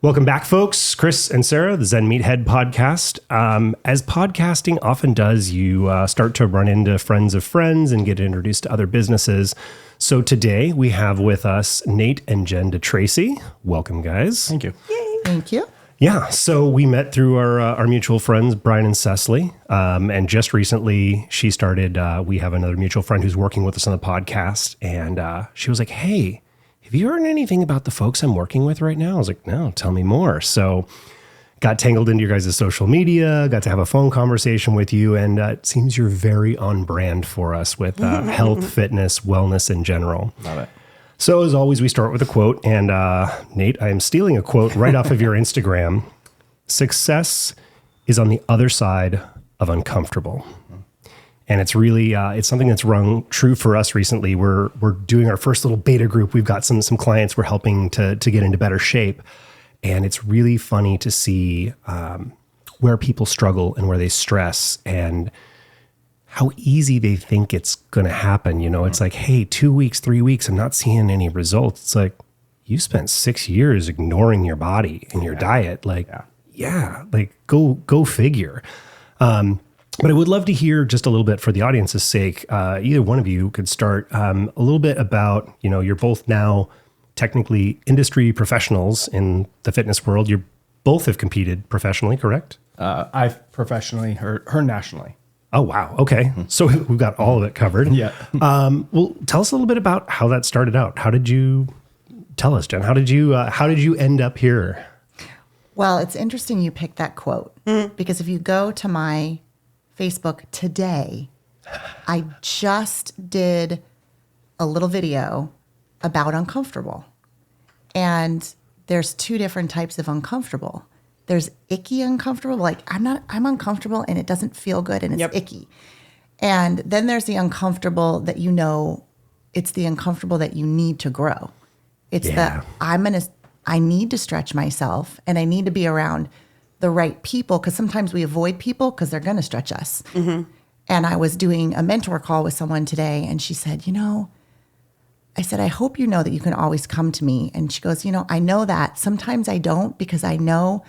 Welcome back, folks. Chris and Sarah, the Zen Meathead podcast. As podcasting often does, you start to run into friends of friends and get introduced to other businesses. So today we have with us Nate and Jen DeTracy. Welcome, guys. Thank you. Yay. Thank you. Yeah, so we met through our mutual friends, Brian and Cecily. And just recently she started, we have another mutual friend who's working with us on the podcast. And she was like, hey, have you heard anything about the folks I'm working with right now? I was like, no, tell me more. So got tangled into your guys' social media, got to have a phone conversation with you. And it seems you're very on brand for us with health, fitness, wellness in general. Love it. So as always, we start with a quote. And Nate, I am stealing a quote right off of your Instagram. Success is on the other side of uncomfortable. And it's really, it's something that's rung true for us recently. We're doing our first little beta group. We've got some clients we're helping to get into better shape. And it's really funny to see where people struggle and where they stress and how easy they think it's going to happen. You know, it's like, hey, 2 weeks, 3 weeks, I'm not seeing any results. It's like, you spent 6 years ignoring your body and your diet. Like, like go figure. But I would love to hear just a little bit for the audience's sake. Either one of you could start a little bit about, you know, you're both now technically industry professionals in the fitness world. You both have competed professionally, correct? I've professionally, her nationally. Oh, wow. Okay. So we've got all of it covered. Yeah. Well, tell us a little bit about how that started out. How did you tell us, Jen? How did you end up here? Well, it's interesting you picked that quote because if you go to my Facebook today, I just did a little video about uncomfortable. And there's two different types of uncomfortable. There's icky uncomfortable, like I'm uncomfortable and it doesn't feel good and it's icky. And then there's the uncomfortable that you know, it's the uncomfortable that you need to grow. It's that I need to stretch myself and I need to be around the right people, because sometimes we avoid people because they're going to stretch us. Mm-hmm. And I was doing a mentor call with someone today, and she said, I said, I hope you know that you can always come to me. And she goes, I know that. Sometimes I don't, because I know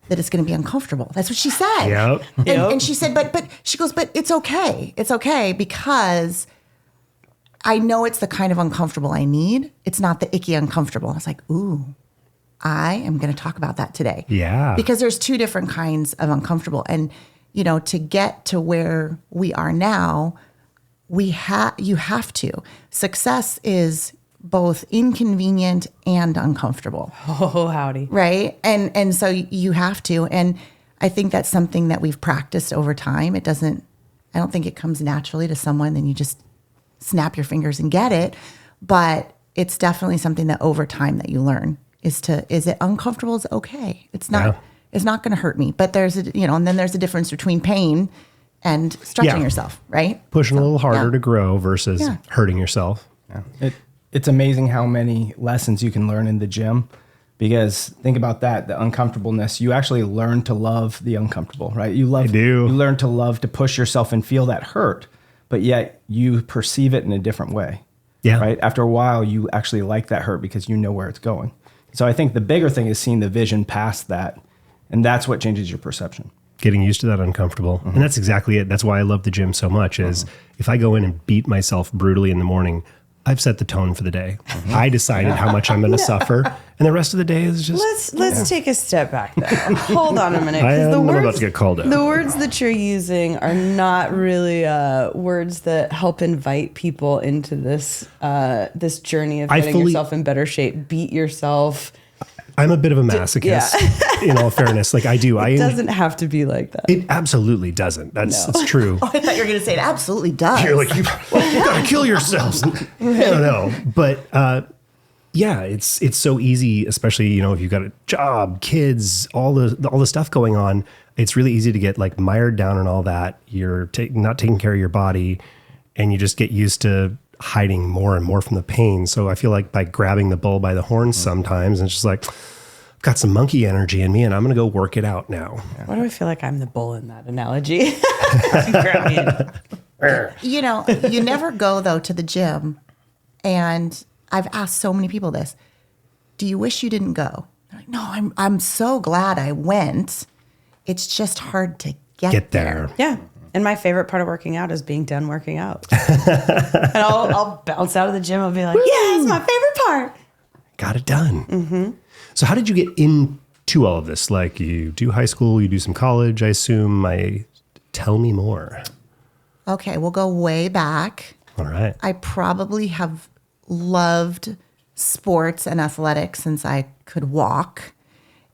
that it's going to be uncomfortable. That's what she said. Yep. And she said, but she goes, but it's okay. It's okay because I know it's the kind of uncomfortable I need. It's not the icky uncomfortable. I was like, ooh. I am going to talk about that today. Yeah. Because there's two different kinds of uncomfortable. And, to get to where we are now, you have to. Success is both inconvenient and uncomfortable. Oh, howdy. Right? And so you have to. And I think that's something that we've practiced over time. I don't think it comes naturally to someone and you just snap your fingers and get it. But it's definitely something that over time that you learn. Is it uncomfortable? Is okay. It's not. Yeah. It's not going to hurt me. But there's and then there's a difference between pain and stretching yourself, right? Pushing a little harder to grow versus hurting yourself. Yeah. It's amazing how many lessons you can learn in the gym, because think about that, the uncomfortableness. You actually learn to love the uncomfortable, right? You learn to love to push yourself and feel that hurt, but yet you perceive it in a different way. Yeah. Right. After a while, you actually like that hurt because you know where it's going. So I think the bigger thing is seeing the vision past that. And that's what changes your perception. Getting used to that uncomfortable. Mm-hmm. And that's exactly it. That's why I love the gym so much is if I go in and beat myself brutally in the morning, I've set the tone for the day. Mm-hmm. I decided how much I'm going to suffer. And the rest of the day is just... Let's take a step back, though. Hold on a minute. I'm about to get called out. The words that you're using are not really words that help invite people into this this journey of getting yourself in better shape. Beat yourself. I'm a bit of a masochist, in all fairness. Like I do. It doesn't have to be like that. It absolutely doesn't. It's true. Oh, I thought you were going to say it absolutely does. You're like, you got to kill yourselves. No. But it's so easy, especially, if you've got a job, kids, all the stuff going on. It's really easy to get like mired down in all that. You're not taking care of your body and you just get used to hiding more and more from the pain. So I feel like by grabbing the bull by the horns sometimes, and it's just like, I've got some monkey energy in me and I'm going to go work it out now. Why do I feel like I'm the bull in that analogy? You never go though to the gym, and I've asked so many people this. Do you wish you didn't go? They're like, no, I'm so glad I went. It's just hard to get there. Yeah. And my favorite part of working out is being done working out. And I'll bounce out of the gym. I'll be like, yeah, it's my favorite part. Got it done. So how did you get into all of this? Like, you do high school, you do some college, I assume. Tell me more. Okay, we'll go way back. All right. I probably have loved sports and athletics since I could walk,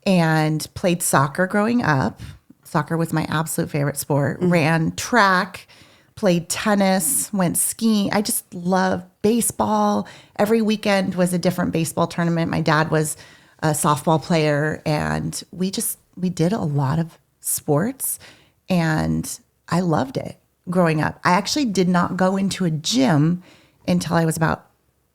and played soccer growing up. Soccer was my absolute favorite sport. Ran track, played tennis, went skiing. I just loved baseball. Every weekend was a different baseball tournament. My dad was a softball player, and we did a lot of sports, and I loved it growing up. I actually did not go into a gym until I was about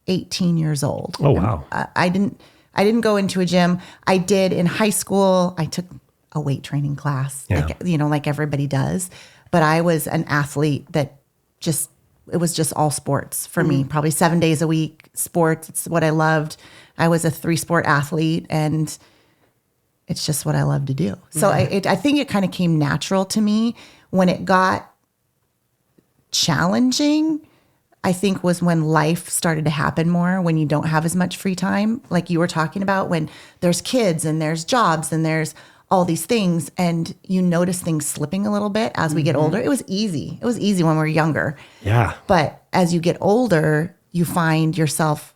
18 years old. Oh, wow. I didn't go into a gym. I did in high school. I took a weight training class, like everybody does. But I was an athlete that it was just all sports for me, probably 7 days a week, sports. It's what I loved. I was a 3-sport athlete, and it's just what I love to do. So I think it kind of came natural to me. When it got challenging, I think was when life started to happen more, when you don't have as much free time, like you were talking about, when there's kids and there's jobs and there's all these things, and you notice things slipping a little bit as we get older. It was easy. It was easy when we were younger. Yeah. But as you get older, you find yourself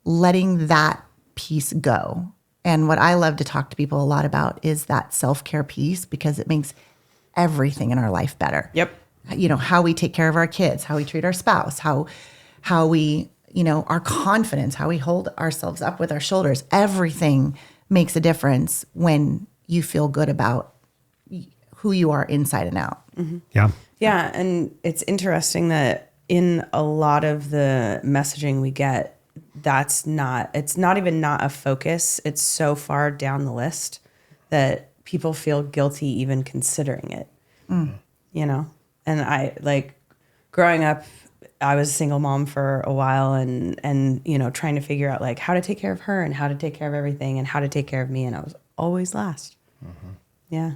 letting that piece go. And what I love to talk to people a lot about is that self-care piece, because it makes everything in our life better. Yep. How we take care of our kids, how we treat our spouse, how we, our confidence, how we hold ourselves up with our shoulders. Everything makes a difference when you feel good about who you are inside and out. Yeah. Yeah. And it's interesting that in a lot of the messaging we get, it's not even not a focus. It's so far down the list that people feel guilty even considering it, And I growing up, I was a single mom for a while and trying to figure out how to take care of her and how to take care of everything and how to take care of me. And I was always last. Yeah.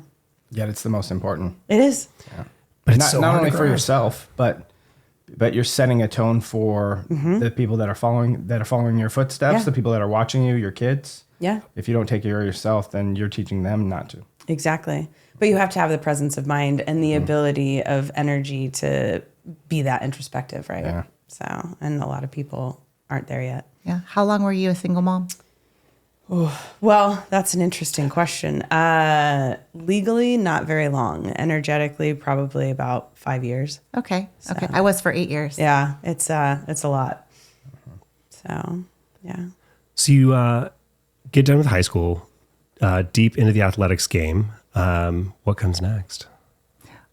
Yet it's the most important. It is. Yeah. But it's not only for yourself, but you're setting a tone for the people that are following your footsteps, the people that are watching you, your kids. Yeah. If you don't take care of yourself, then you're teaching them not to. Exactly. But you have to have the presence of mind and the ability of energy to be that introspective, right? Yeah. So, and a lot of people aren't there yet. Yeah. How long were you a single mom? Well, that's an interesting question. Legally, not very long. Energetically, probably about 5 years. Okay. Okay. I was for 8 years. Yeah, it's a lot. So, yeah. So you get done with high school, deep into the athletics game. What comes next?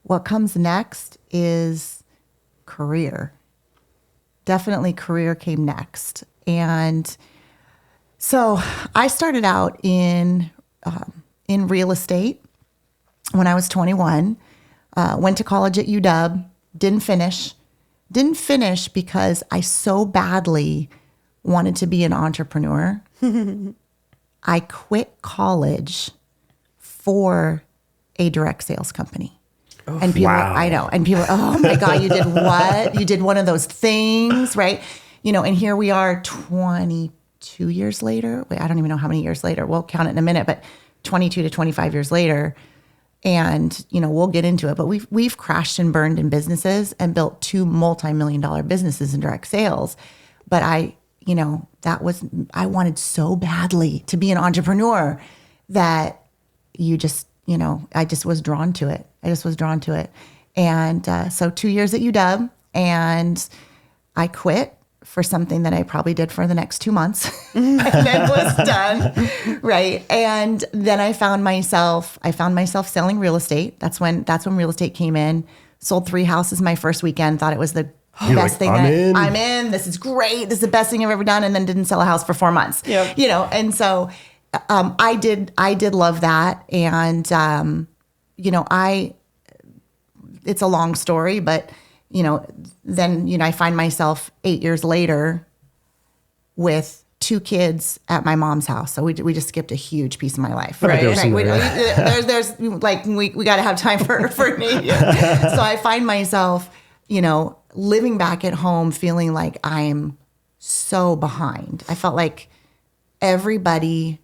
What comes next is career. Definitely career came next. And so I started out in real estate when I was 21, went to college at UW, didn't finish because I so badly wanted to be an entrepreneur. I quit college for a direct sales company. And people, wow. I know, and people, oh my God, you did what? You did one of those things, right? And here we are 22 years later. Wait, I don't even know how many years later. We'll count it in a minute, but 22 to 25 years later. And, we'll get into it, but we've crashed and burned in businesses and built 2 multi-million-dollar businesses in direct sales. But I wanted so badly to be an entrepreneur that I just was drawn to it. And so 2 years at UW, and I quit for something that I probably did for the next 2 months and then was done. Right. And then I found myself selling real estate. That's when real estate came in. Sold 3 houses my first weekend, thought it was the best thing. I'm in. This is great. This is the best thing I've ever done. And then didn't sell a house for 4 months. Yep. And so I did love that. And, it's a long story, but, then, I find myself 8 years later with 2 kids at my mom's house. So we just skipped a huge piece of my life. Right. There's like, we got to have time for Nate. So I find myself, living back at home feeling like I'm so behind. I felt like everybody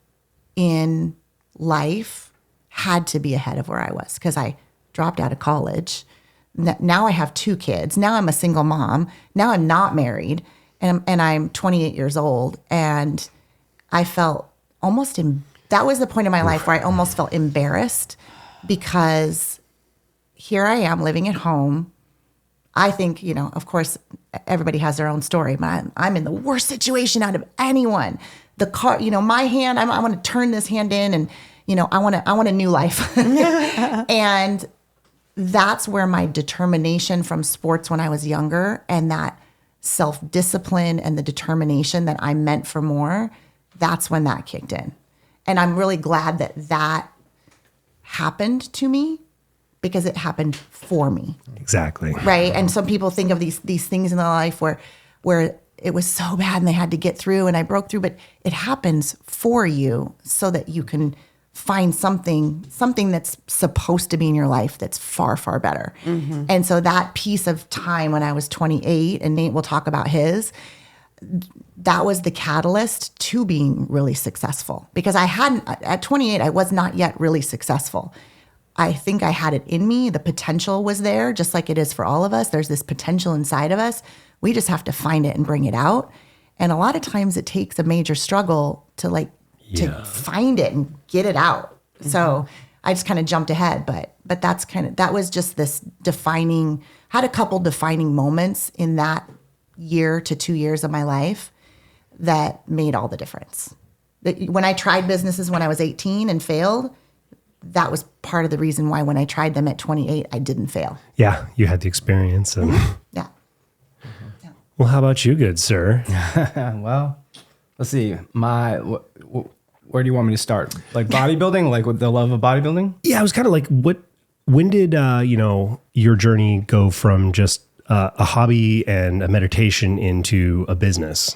in life had to be ahead of where I was because I dropped out of college. Now I have 2 kids. Now I'm a single mom. Now I'm not married. And I'm 28 years old. And I felt that was the point in my life where I almost felt embarrassed because here I am living at home. I think, of course, everybody has their own story, but I'm in the worst situation out of anyone. The car, my hand, I want to turn this hand in and, I want a new life. And that's where my determination from sports when I was younger and that self-discipline and the determination that I meant for more, that's when that kicked in. And I'm really glad that happened to me because it happened for me. Exactly. Right. And some people think of these things in their life where it was so bad and they had to get through and I broke through, but it happens for you so that you can find something that's supposed to be in your life that's far, far better. Mm-hmm. And so that piece of time when I was 28, and Nate will talk about his, that was the catalyst to being really successful. Because at 28, I was not yet really successful. I think I had it in me. The potential was there, just like it is for all of us. There's this potential inside of us. We just have to find it and bring it out. And a lot of times it takes a major struggle to find it and get it out. Mm-hmm. So I just kind of jumped ahead, but that was just this had a couple defining moments in that year to 2 years of my life that made all the difference. When I tried businesses when I was 18 and failed, that was part of the reason why when I tried them at 28, I didn't fail. Yeah, you had the experience. And yeah. Well, how about you, good sir? Well, let's see. Where do you want me to start? Like bodybuilding, like with the love of bodybuilding? Yeah, I was kind of like, when did, your journey go from just a hobby and a meditation into a business?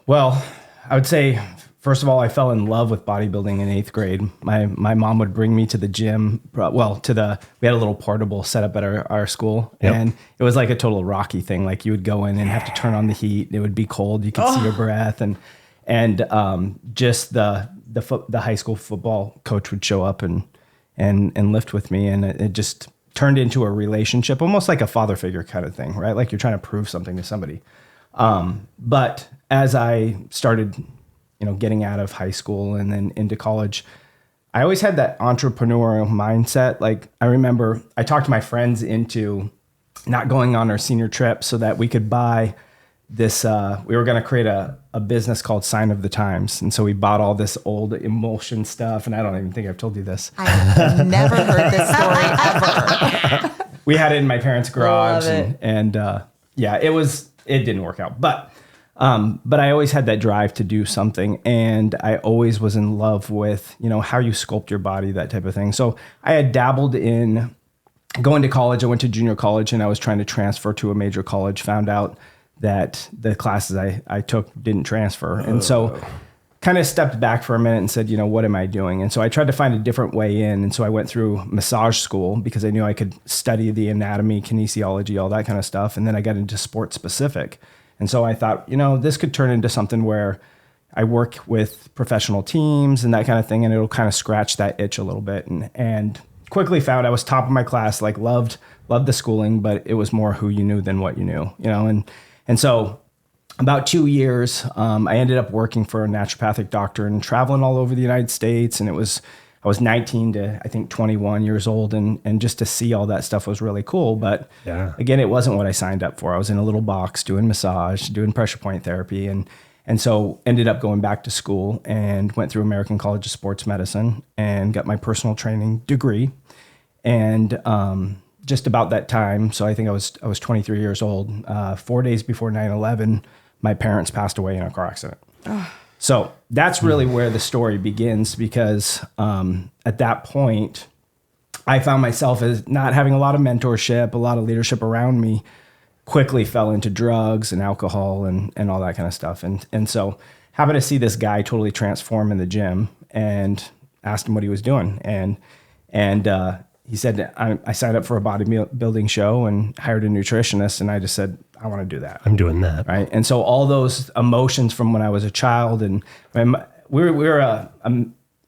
Well, I would say, first of all, I fell in love with bodybuilding in 8th grade. My mom would bring me to the gym. We had a little portable set up at our school. Yep. And it was like a total Rocky thing. Like you would go in and have to turn on the heat. It would be cold. You could see your breath. And just the high school football coach would show up and lift with me. And it just turned into a relationship, almost like a father figure kind of thing, right? Like you're trying to prove something to somebody. But as I started, getting out of high school and then into college, I always had that entrepreneurial mindset. Like I remember I talked to my friends into not going on our senior trip so that we could buy this, we were going to create a business called Sign of the Times. And so we bought all this old emulsion stuff. And I don't even think I've told you this. I've never heard this story ever. We had it in my parents' garage and it didn't work out, but I always had that drive to do something. And I always was in love with, how you sculpt your body, that type of thing. So I had dabbled in going to college. I went to junior college and I was trying to transfer to a major college, found out that the classes I took didn't transfer. And so kind of stepped back for a minute and said, what am I doing? And so I tried to find a different way in. And so I went through massage school because I knew I could study the anatomy, kinesiology, all that kind of stuff. And then I got into sports specific. And so I thought, this could turn into something where I work with professional teams and that kind of thing. And it'll kind of scratch that itch a little bit. And quickly found I was top of my class, like loved the schooling, but it was more who you knew than what you knew, And so about 2 years, I ended up working for a naturopathic doctor and traveling all over the United States. And I was 19 to, I think, 21 years old. And just to see all that stuff was really cool. But again, it wasn't what I signed up for. I was in a little box doing massage, doing pressure point therapy. And so ended up going back to school and went through American College of Sports Medicine and got my personal training degree. And just about that time, so I think I was 23 years old, 4 days before 9/11, my parents passed away in a car accident. So that's really where the story begins because at that point, I found myself as not having a lot of mentorship, a lot of leadership around me, quickly fell into drugs and alcohol and all that kind of stuff. And so happened to see this guy totally transform in the gym and asked him what he was doing. And he said, I signed up for a bodybuilding show and hired a nutritionist. And I just said, I want to do that. I'm doing that. Right. And so all those emotions from when I was a child, and we're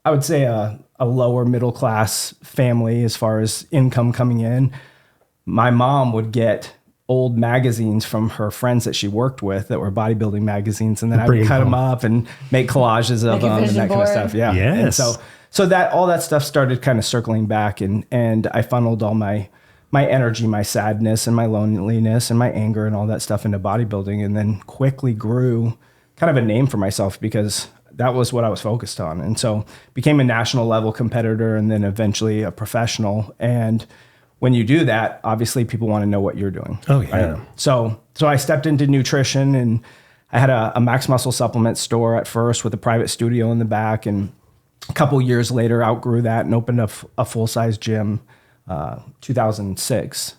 I would say a lower middle class family as far as income coming in. My mom would get old magazines from her friends that she worked with that were bodybuilding magazines, and then I would cut them up and make collages of them and that kind of stuff. Yeah. Yes. And so that all that stuff started kind of circling back, and I funneled all my energy, my sadness and my loneliness and my anger and all that stuff into bodybuilding, and then quickly grew kind of a name for myself because that was what I was focused on. And so became a national level competitor and then eventually a professional. And when you do that, obviously people want to know what you're doing. Oh yeah. Right? So I stepped into nutrition, and I had a Max Muscle supplement store at first with a private studio in the back. And a couple years later outgrew that and opened up a full-size gym, 2006.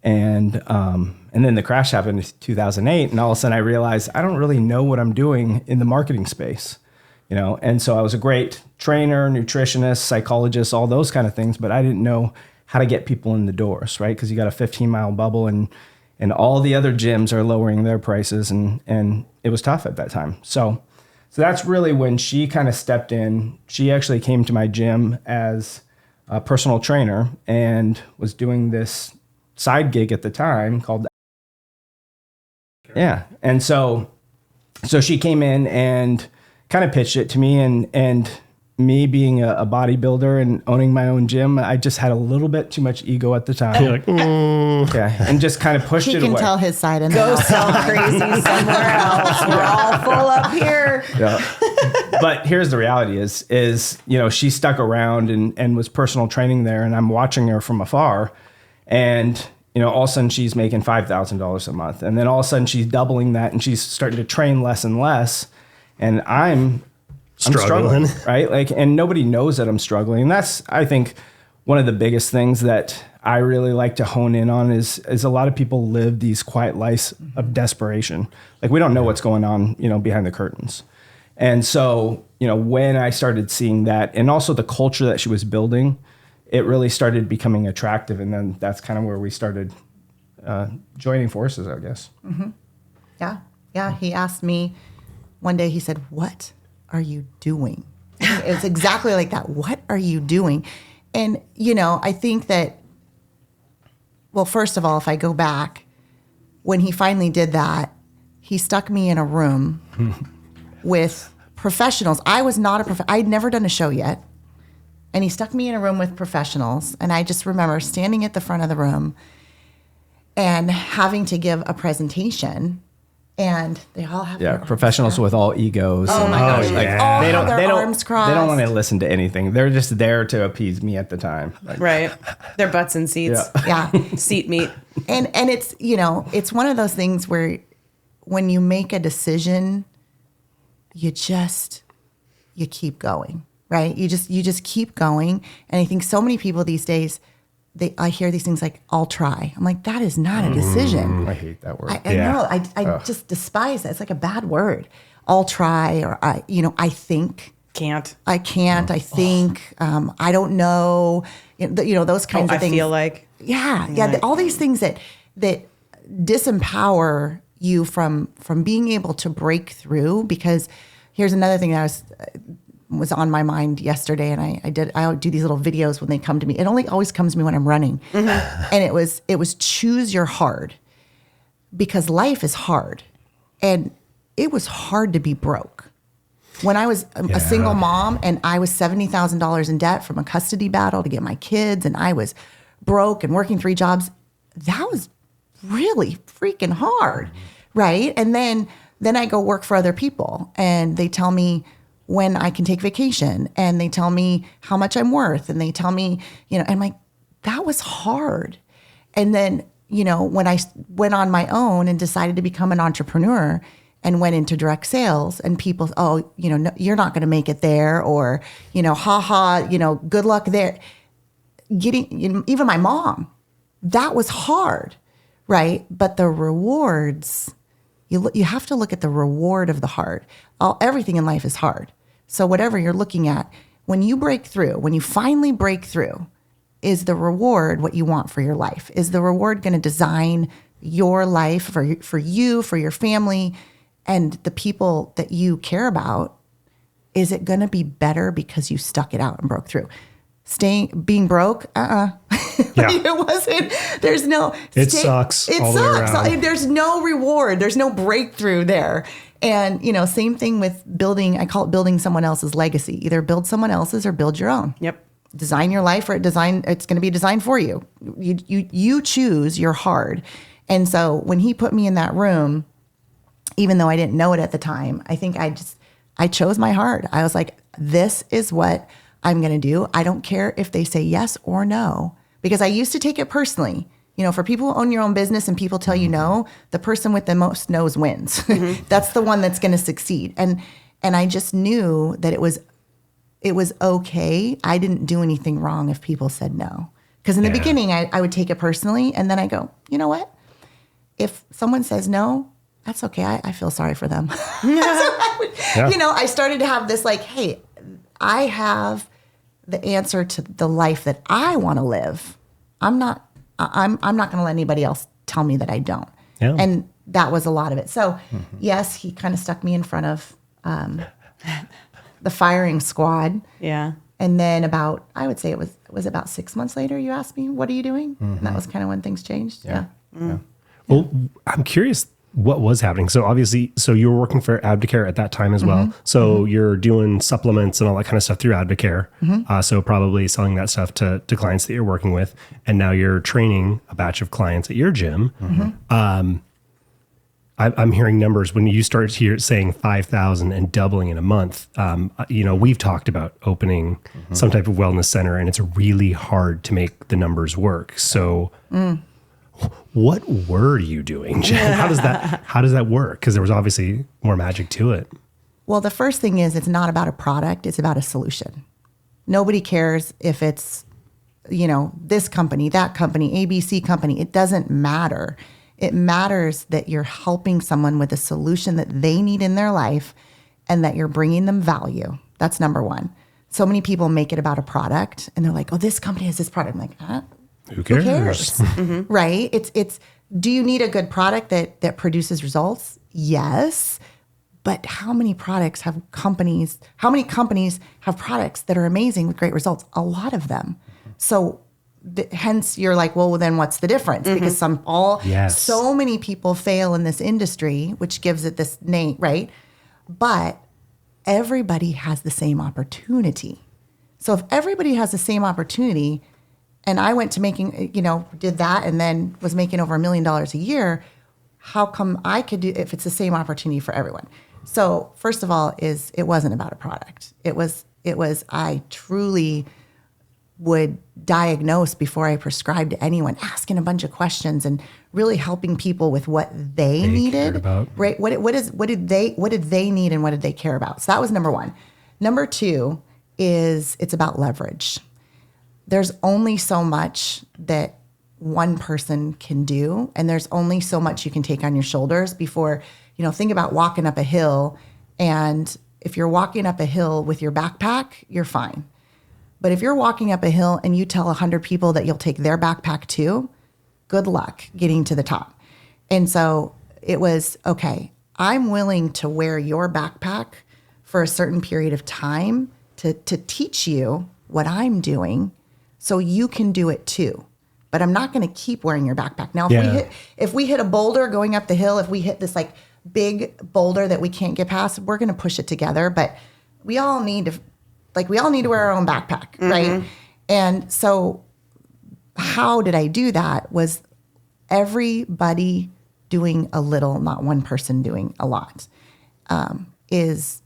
And then the crash happened in 2008. And all of a sudden I realized I don't really know what I'm doing in the marketing space, And so I was a great trainer, nutritionist, psychologist, all those kind of things, but I didn't know how to get people in the doors, right? Because you got a 15-mile bubble and all the other gyms are lowering their prices, and it was tough at that time. So that's really when she kind of stepped in. She actually came to my gym as a personal trainer and was doing this side gig at the time called. Yeah. And so she came in and kind of pitched it to me, and me being a bodybuilder and owning my own gym, I just had a little bit too much ego at the time. You're like, Okay. And just kind of pushed it away. He can tell his side in Go the sell crazy somewhere else. We're all full up here. Yeah. But here's the reality is, she stuck around and was personal training there, and I'm watching her from afar, and, all of a sudden she's making $5,000 a month. And then all of a sudden she's doubling that, and she's starting to train less and less. And I'm struggling, right? Like, and nobody knows that I'm struggling. And that's, I think, one of the biggest things that I really like to hone in on is a lot of people live these quiet lives of desperation. Like, we don't know what's going on, behind the curtains. And so, when I started seeing that, and also the culture that she was building, it really started becoming attractive. And then that's kind of where we started joining forces, I guess. Mm-hmm. Yeah. Yeah. He asked me one day, he said, "What are you doing?" It's exactly like that. What are you doing? And, I think that, well, first of all, if I go back, when he finally did that, he stuck me in a room with professionals. I was not I'd never done a show yet. And he stuck me in a room with professionals. And I just remember standing at the front of the room and having to give a presentation. And they all have professionals with all egos. Oh my gosh! Yeah. They don't. Arms crossed. They don't want to listen to anything. They're just there to appease me at the time. Right. Their butts in seats. Yeah. Seat meat. And it's it's one of those things where when you make a decision, you keep going, right? You just keep going. And I think so many people these days, I hear these things like, "I'll try." I'm like, that is not a decision. I hate that word. I know. I just despise that. It's like a bad word. I'll try, or I think. Can't. I can't. I think. I don't know. Those kinds of things. I feel like. Yeah. All these things that disempower you from being able to break through. Because here's another thing that was on my mind yesterday, and I do these little videos when they come to me. It always comes to me when I'm running. Mm-hmm. And it was choose your hard, because life is hard. And it was hard to be broke. When I was a single mom and I was $70,000 in debt from a custody battle to get my kids, and I was broke and working 3 jobs, that was really freaking hard, right? And then I go work for other people, and they tell me when I can take vacation, and they tell me how much I'm worth, and they tell me, I'm like, that was hard. And then, when I went on my own and decided to become an entrepreneur and went into direct sales, and people, no, you're not going to make it there, or, good luck there. Even my mom, that was hard, right? But the rewards, you have to look at the reward of the hard. Everything in life is hard. So whatever you're looking at, when you break through, when you finally break through, is the reward what you want for your life? Is the reward going to design your life for you, for your family, and the people that you care about? Is it going to be better because you stuck it out and broke through? Being broke, Yeah. it wasn't. There's no. It sucks. It all the way sucks. around. There's no reward. There's no breakthrough there. And same thing with building. I call it building someone else's legacy. Either build someone else's or build your own. Yep. Design your life, or it's going to be designed for you. You choose your hard. And so when he put me in that room, even though I didn't know it at the time, I think I chose my hard. I was like, this is what I'm going to do. I don't care if they say yes or no, because I used to take it personally. For people who own your own business and people tell you no, the person with the most no's wins. That's the one that's going to succeed. And I just knew that it was okay. I didn't do anything wrong if people said no. Because in the beginning, I would take it personally. And then I go, you know what? If someone says no, that's okay. I feel sorry for them. I started to have this like, hey, I have the answer to the life that I want to live. I'm not going to let anybody else tell me that I don't. Yeah. And that was a lot of it. So yes, he kind of stuck me in front of the firing squad. Yeah. And then I would say it was about 6 months later, you asked me, what are you doing? And that was kind of when things changed. Yeah. Well, I'm curious what was happening. So obviously, you were working for Abdicare at that time as well. So you're doing supplements and all that kind of stuff through Abdicare. So probably selling that stuff to clients that you're working with. And now you're training a batch of clients at your gym. I'm hearing numbers when you start saying 5,000 and doubling in a month. We've talked about opening some type of wellness center, and it's really hard to make the numbers work. So what were you doing, Jen? How does that work? Because there was obviously more magic to it. Well, the first thing is it's not about a product, it's about a solution. Nobody cares if it's, this company, that company, ABC company. It doesn't matter. It matters that you're helping someone with a solution that they need in their life and that you're bringing them value. That's number one. So many people make it about a product and they're like, oh, this company has this product. I'm like, huh? Who cares? Right? It's do you need a good product that produces results? Yes. But how many companies have products that are amazing with great results? A lot of them. So hence you're like, well, then what's the difference? Because so many people fail in this industry, which gives it this name, right? But everybody has the same opportunity. So if everybody has the same opportunity, and I went to making, did that and then was making over $1 million a year, how come I could do if it's the same opportunity for everyone? So first of all, it wasn't about a product. It was I truly would diagnose before I prescribed to anyone, asking a bunch of questions and really helping people with what they needed. Right? What did they need and what did they care about? So that was number one. Number two is it's about leverage. There's only so much that one person can do, and there's only so much you can take on your shoulders before, think about walking up a hill. And if you're walking up a hill with your backpack, you're fine. But if you're walking up a hill and you tell 100 people that you'll take their backpack too, good luck getting to the top. And so it was, okay, I'm willing to wear your backpack for a certain period of time to teach you what I'm doing so you can do it too. But I'm not going to keep wearing your backpack. Now, if we hit a boulder going up the hill, if we hit this like big boulder that we can't get past, we're going to push it together. But we all need to wear our own backpack, right? And so how did I do that was everybody doing a little, not one person doing a lot, is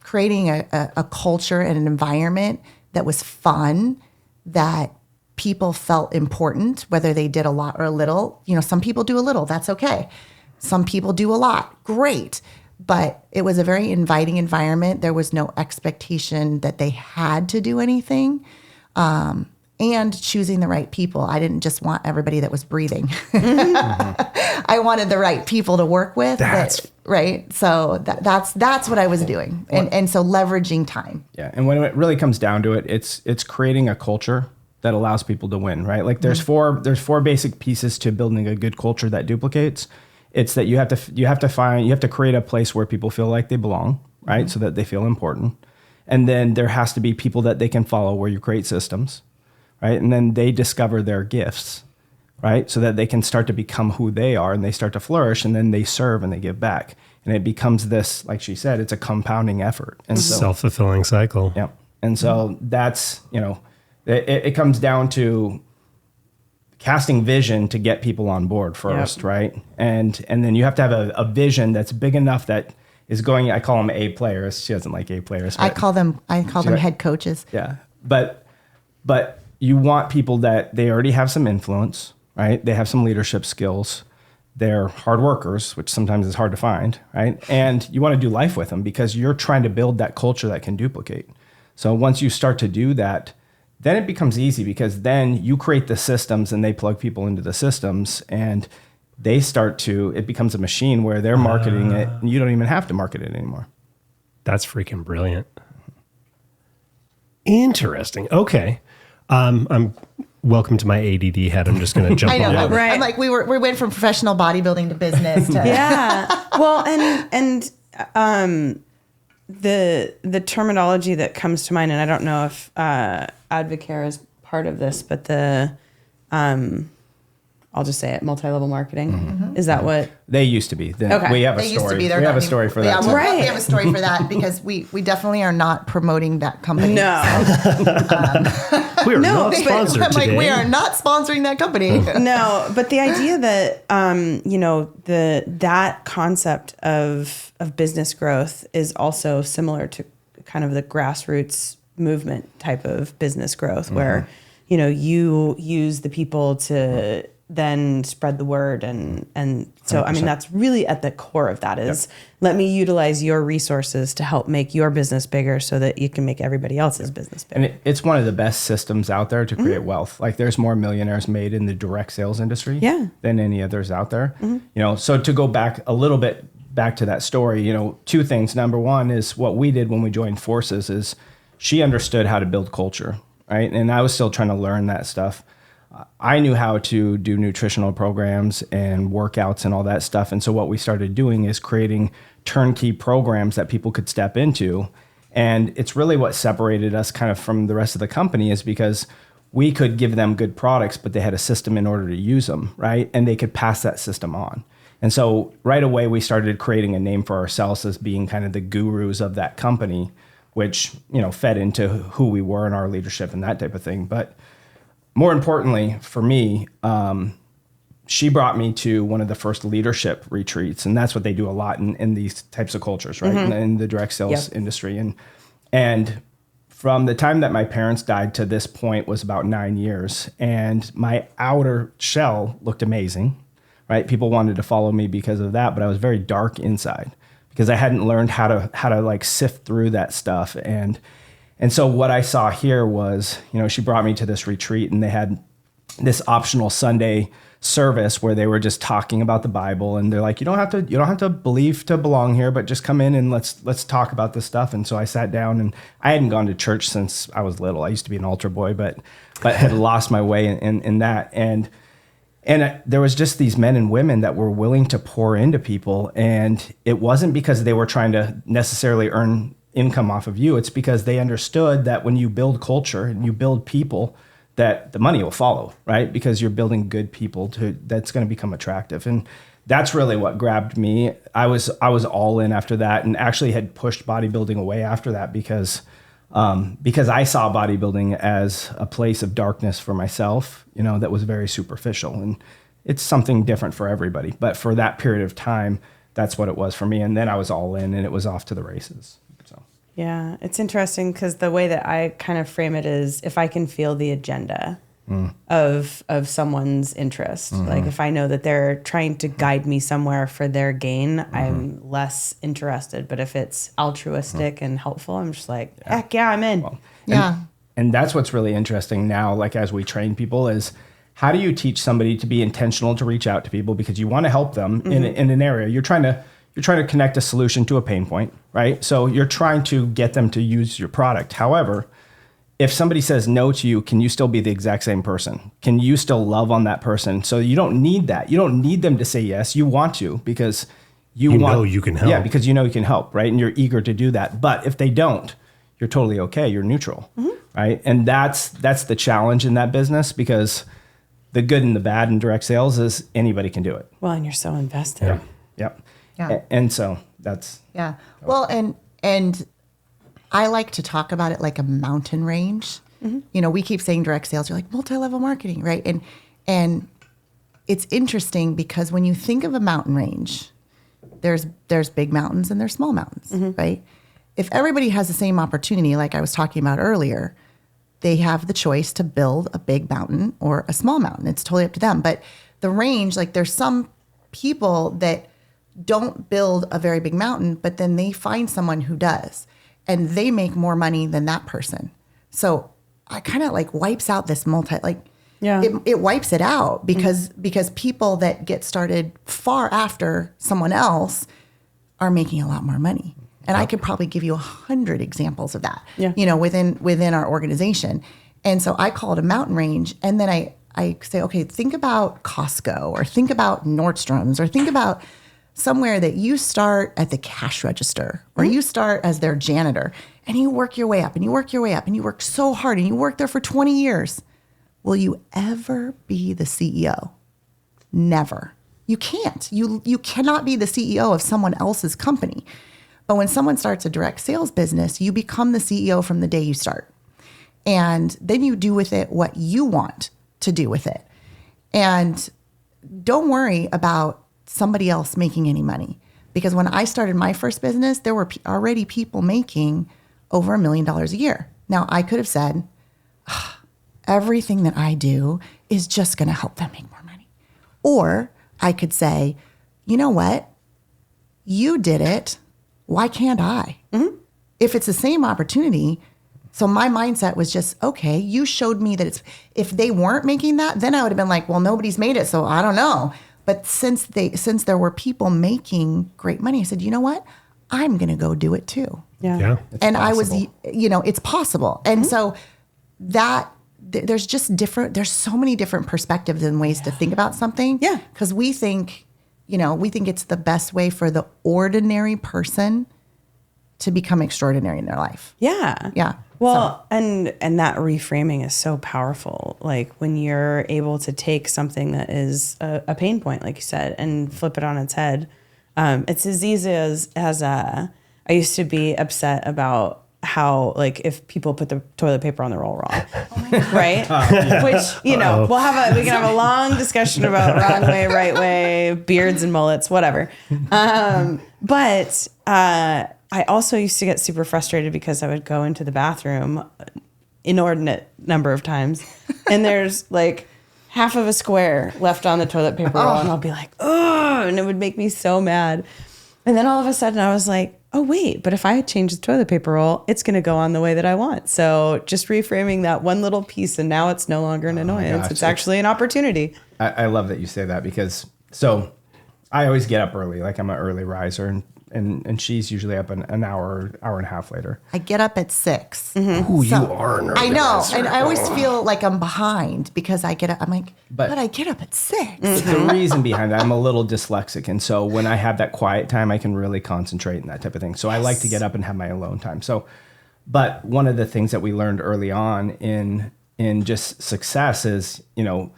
creating a culture and an environment that was fun, that people felt important, whether they did a lot or a little. Some people do a little, that's okay. Some people do a lot, great. But it was a very inviting environment. There was no expectation that they had to do anything. and choosing the right people. I didn't just want everybody that was breathing. I wanted the right people to work with. Right. So that's what I was doing. And so leveraging time. Yeah. And when it really comes down to it, it's creating a culture that allows people to win, right? Like there's four basic pieces to building a good culture that duplicates. It's that you have to create a place where people feel like they belong, right? So that they feel important. And then there has to be people that they can follow where you create systems, right? And then they discover their gifts, right? So that they can start to become who they are and they start to flourish, and then they serve and they give back. And it becomes this, like she said, it's a compounding effort. And so, self-fulfilling cycle. Yeah. And so that's, it comes down to casting vision to get people on board first, right? And then you have to have a vision that's big enough that is going, I call them A players. She doesn't like A players. I call them head coaches. Yeah. But you want people that they already have some influence, right? They have some leadership skills. They're hard workers, which sometimes is hard to find, right? And you want to do life with them because you're trying to build that culture that can duplicate. So once you start to do that, then it becomes easy because then you create the systems and they plug people into the systems and it becomes a machine where they're marketing it and you don't even have to market it anymore. That's freaking brilliant. Interesting. Okay. I'm welcome to my ADD head. I'm just going to jump I know, on right? I'm like, we went from professional bodybuilding to business to yeah. Well, and the terminology that comes to mind, and I don't know if Advocare is part of this, but I'll just say it, multi-level marketing. Mm-hmm. Is that what? They used to be. Okay. We have a story. We have a story for that. Yeah, we have a story for that because we definitely are not promoting that company. No. We are not sponsored today. Like, we are not sponsoring that company. No, but the idea that, that concept of business growth is also similar to kind of the grassroots movement type of business growth where, you use the people to then spread the word. And so, 100%. I mean, that's really at the core of that is let me utilize your resources to help make your business bigger so that you can make everybody else's business bigger. And it's one of the best systems out there to create wealth. Like there's more millionaires made in the direct sales industry than any others out there. So to go back a little bit back to that story, two things. Number one is what we did when we joined forces is she understood how to build culture, right? And I was still trying to learn that stuff. I knew how to do nutritional programs and workouts and all that stuff. And so what we started doing is creating turnkey programs that people could step into. And it's really what separated us kind of from the rest of the company is because we could give them good products, but they had a system in order to use them, right? And they could pass that system on. And so right away, we started creating a name for ourselves as being kind of the gurus of that company, which, fed into who we were and our leadership and that type of thing. But more importantly, for me, she brought me to one of the first leadership retreats, and that's what they do a lot in these types of cultures, right? In the direct sales industry. And from the time that my parents died to this point was about 9 years, and my outer shell looked amazing, right? People wanted to follow me because of that, but I was very dark inside because I hadn't learned how to like sift through that stuff. And so what I saw here was, she brought me to this retreat and they had this optional Sunday service where they were just talking about the Bible. And they're like, you don't have to believe to belong here, but just come in and let's talk about this stuff. And so I sat down and I hadn't gone to church since I was little. I used to be an altar boy, but had lost my way in that. And there was just these men and women that were willing to pour into people. And it wasn't because they were trying to necessarily earn income off of you. It's because they understood that when you build culture and you build people, that the money will follow, right? Because you're building good people that's going to become attractive. And that's really what grabbed me. I was all in after that and actually had pushed bodybuilding away after that because I saw bodybuilding as a place of darkness for myself, that was very superficial. And it's something different for everybody. But for that period of time, that's what it was for me. And then I was all in and it was off to the races. Yeah, it's interesting because the way that I kind of frame it is if I can feel the agenda of someone's interest, like if I know that they're trying to guide me somewhere for their gain, I'm less interested. But if it's altruistic and helpful, I'm just like, heck yeah, I'm in. Well, And that's what's really interesting now, like as we train people, is how do you teach somebody to be intentional to reach out to people because you want to help them in an area. You're trying to connect a solution to a pain point, right? So you're trying to get them to use your product. However, if somebody says no to you, can you still be the exact same person? Can you still love on that person? So you don't need that. You don't need them to say yes. You want to because you know you can help. Yeah, because you know you can help, right? And you're eager to do that. But if they don't, you're totally okay. You're neutral, right? And that's the challenge in that business because the good and the bad in direct sales is anybody can do it. Well, and you're so invested. Yeah. Yep. Yeah. And so that's. Yeah. Well, and I like to talk about it like a mountain range. You know, we keep saying direct sales, you're like multi-level marketing, right? And it's interesting because when you think of a mountain range, there's big mountains and there's small mountains, right? If everybody has the same opportunity, like I was talking about earlier, they have the choice to build a big mountain or a small mountain. It's totally up to them. But the range, like there's some people that don't build a very big mountain, but then they find someone who does, and they make more money than that person. So I kind of like wipes out this it wipes it out because people that get started far after someone else are making a lot more money. And I could probably give you 100 examples of that, you know, within our organization. And so I call it a mountain range. And then I say, okay, think about Costco or think about Nordstrom's or think about somewhere that you start at the cash register or you start as their janitor and you work your way up and you work your way up and you work so hard and you work there for 20 years. Will you ever be the CEO? Never. You can't. You cannot be the CEO of someone else's company. But when someone starts a direct sales business, you become the CEO from the day you start. And then you do with it what you want to do with it. And don't worry about somebody else making any money. Because when I started my first business, there were already people making over $1 million a year. Now, I could have said, everything that I do is just going to help them make more money. Or I could say, you know what? You did it. Why can't I? If it's the same opportunity. So my mindset was just, okay, you showed me that if they weren't making that, then I would have been like, well, nobody's made it, so I don't know. But since there were people making great money, I said, you know what? I'm going to go do it too. Yeah. And I was, you know, it's possible. And so there's so many different perspectives and ways to think about something. Yeah. Because we think it's the best way for the ordinary person to become extraordinary in their life. Yeah. Yeah. Well, and that reframing is so powerful. Like when you're able to take something that is a pain point, like you said, and flip it on its head. It's as easy as I used to be upset about how, like, if people put the toilet paper on the roll wrong, right? Which, you know, we can have a long discussion about wrong way, right way, beards and mullets, whatever. But I also used to get super frustrated because I would go into the bathroom inordinate number of times and there's like half of a square left on the toilet paper roll and I'll be like, oh, and it would make me so mad. And then all of a sudden I was like, oh, wait, but if I change the toilet paper roll, it's going to go on the way that I want. So just reframing that one little piece, and now it's no longer an annoyance. It's actually an opportunity. I love that you say that because, so I always get up early. Like I'm an early riser and she's usually up an hour and a half later. I get up at 6. Ooh, you are an early I know. riser. And I always feel like I'm behind because I get up. I'm like, but I get up at 6. The reason behind that, I'm a little dyslexic. And so when I have that quiet time, I can really concentrate and that type of thing. So I like to get up and have my alone time. So, but one of the things that we learned early on in just success is, you know,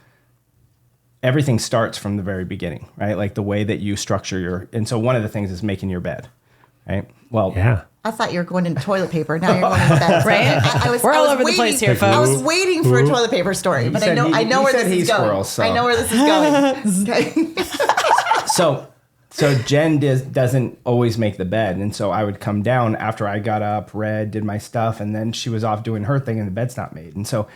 everything starts from the very beginning, right? Like the way that you structure and so one of the things is making your bed, right? Well, yeah. I thought you were going into toilet paper. Now you're going into bed. Right? We're all over the place here, folks. I was waiting for a toilet paper story, but I know where this is going. I know where this is going. So Jen doesn't always make the bed. And so I would come down after I got up, read, did my stuff, and then she was off doing her thing and the bed's not made. And so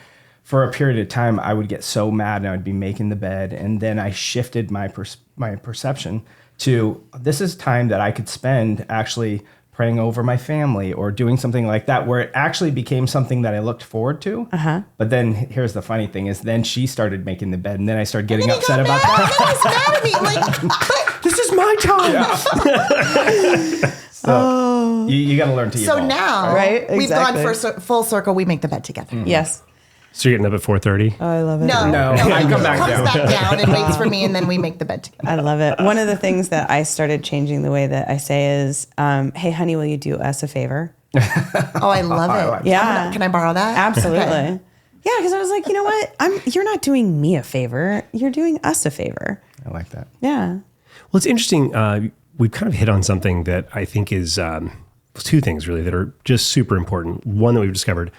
for a period of time, I would get so mad and I would be making the bed. And then I shifted my perception to this is time that I could spend actually praying over my family or doing something like that, where it actually became something that I looked forward to. But then here's the funny thing is then she started making the bed and then I started getting upset about that. Then he's mad at me. Like, This is my time. So you got to learn to evolve. So now, Right? we've gone Exactly. for full circle. We make the bed together. Yes. So you're getting up at 4:30? Oh, I love it. No, I come he back comes down. back down and waits for me, and then we make the bed together. I love it. One of the things that I started changing the way that I say is, hey, honey, will you do us a favor? Oh, I love it. Yeah. Can I borrow that? Absolutely. Okay. Yeah, because I was like, you know what? You're not doing me a favor. You're doing us a favor. I like that. Yeah. Well, it's interesting. We've kind of hit on something that I think is two things really that are just super important. One that we've discovered,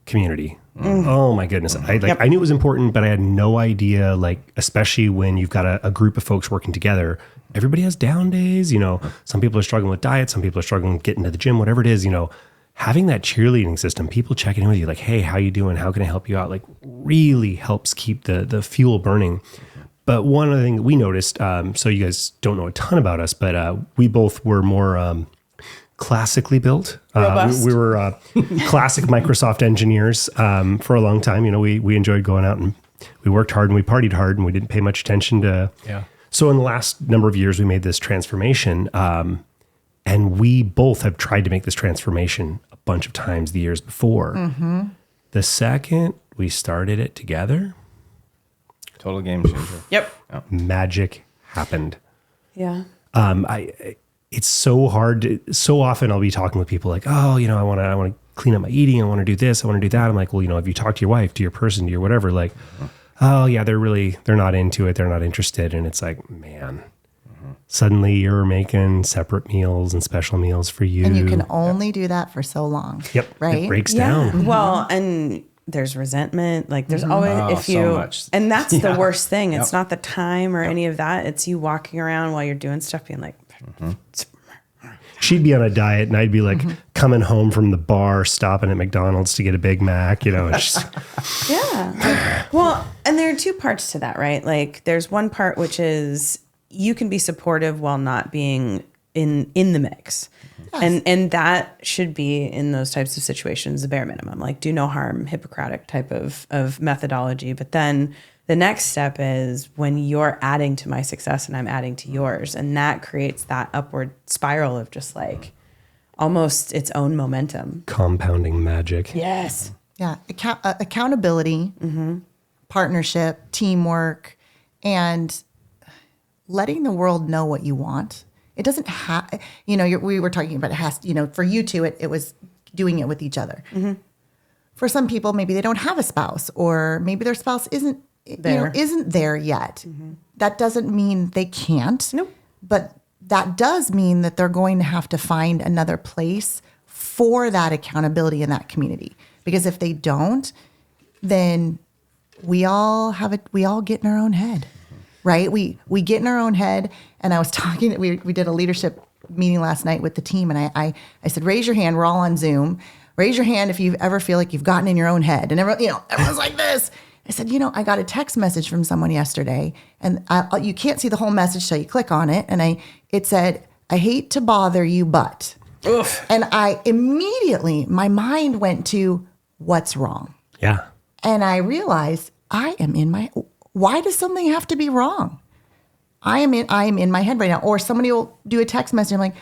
community. Oh my goodness. I knew it was important, but I had no idea, like, especially when you've got a group of folks working together, everybody has down days, some people are struggling with diet, some people are struggling with getting to the gym, whatever it is, having that cheerleading system, people checking in with you like, hey, how you doing? How can I help you out? Like really helps keep the fuel burning. But one other thing that we noticed, so you guys don't know a ton about us, but we both were more classically built. We were classic Microsoft engineers for a long time. We enjoyed going out and we worked hard and we partied hard and we didn't pay much attention to. Yeah. So in the last number of years, we made this transformation, and we both have tried to make this transformation a bunch of times the years before. Mm-hmm. The second we started it together, Total game changer. Yep. magic happened. Yeah. It's so hard. So often I'll be talking with people like, oh, I want to clean up my eating. I want to do this. I want to do that. I'm like, well, have you talked to your wife, to your person, to your whatever? Like, oh yeah, they're not into it. They're not interested. And it's like, man, suddenly you're making separate meals and special meals for you. And you can only do that for so long. Yep. Right? It breaks down. Well, and there's resentment. Like there's always, so much. And that's the worst thing. It's not the time or any of that. It's you walking around while you're doing stuff being like, She'd be on a diet and I'd be like coming home from the bar, stopping at McDonald's to get a Big Mac, it's just, yeah. Well, and there are two parts to that, right? Like there's one part which is you can be supportive while not being in the mix. Yes. And that should be in those types of situations, the bare minimum, like do no harm, Hippocratic type of methodology. But then the next step is when you're adding to my success and I'm adding to yours. And that creates that upward spiral of just like almost its own momentum. compounding magic. Yes. Yeah. Accountability, partnership, teamwork, and letting the world know what you want. It doesn't have, we were talking about it has, for you two, it was doing it with each other. Mm-hmm. For some people, maybe they don't have a spouse or maybe their spouse isn't there yet. Mm-hmm. That doesn't mean they can't. Nope. But that does mean that they're going to have to find another place for that accountability in that community. Because if they don't, then we all get in our own head, right? We get in our own head. And I was talking, we did a leadership meeting last night with the team. And I said, raise your hand. We're all on Zoom. Raise your hand if you ever feel like you've gotten in your own head. And everyone's like this. I said, I got a text message from someone yesterday, and you can't see the whole message till you click on it. And it said, I hate to bother you, but. Oof. And I immediately, my mind went to what's wrong. Yeah. And I realized why does something have to be wrong? I am in my head right now. Or somebody will do a text message. I'm like,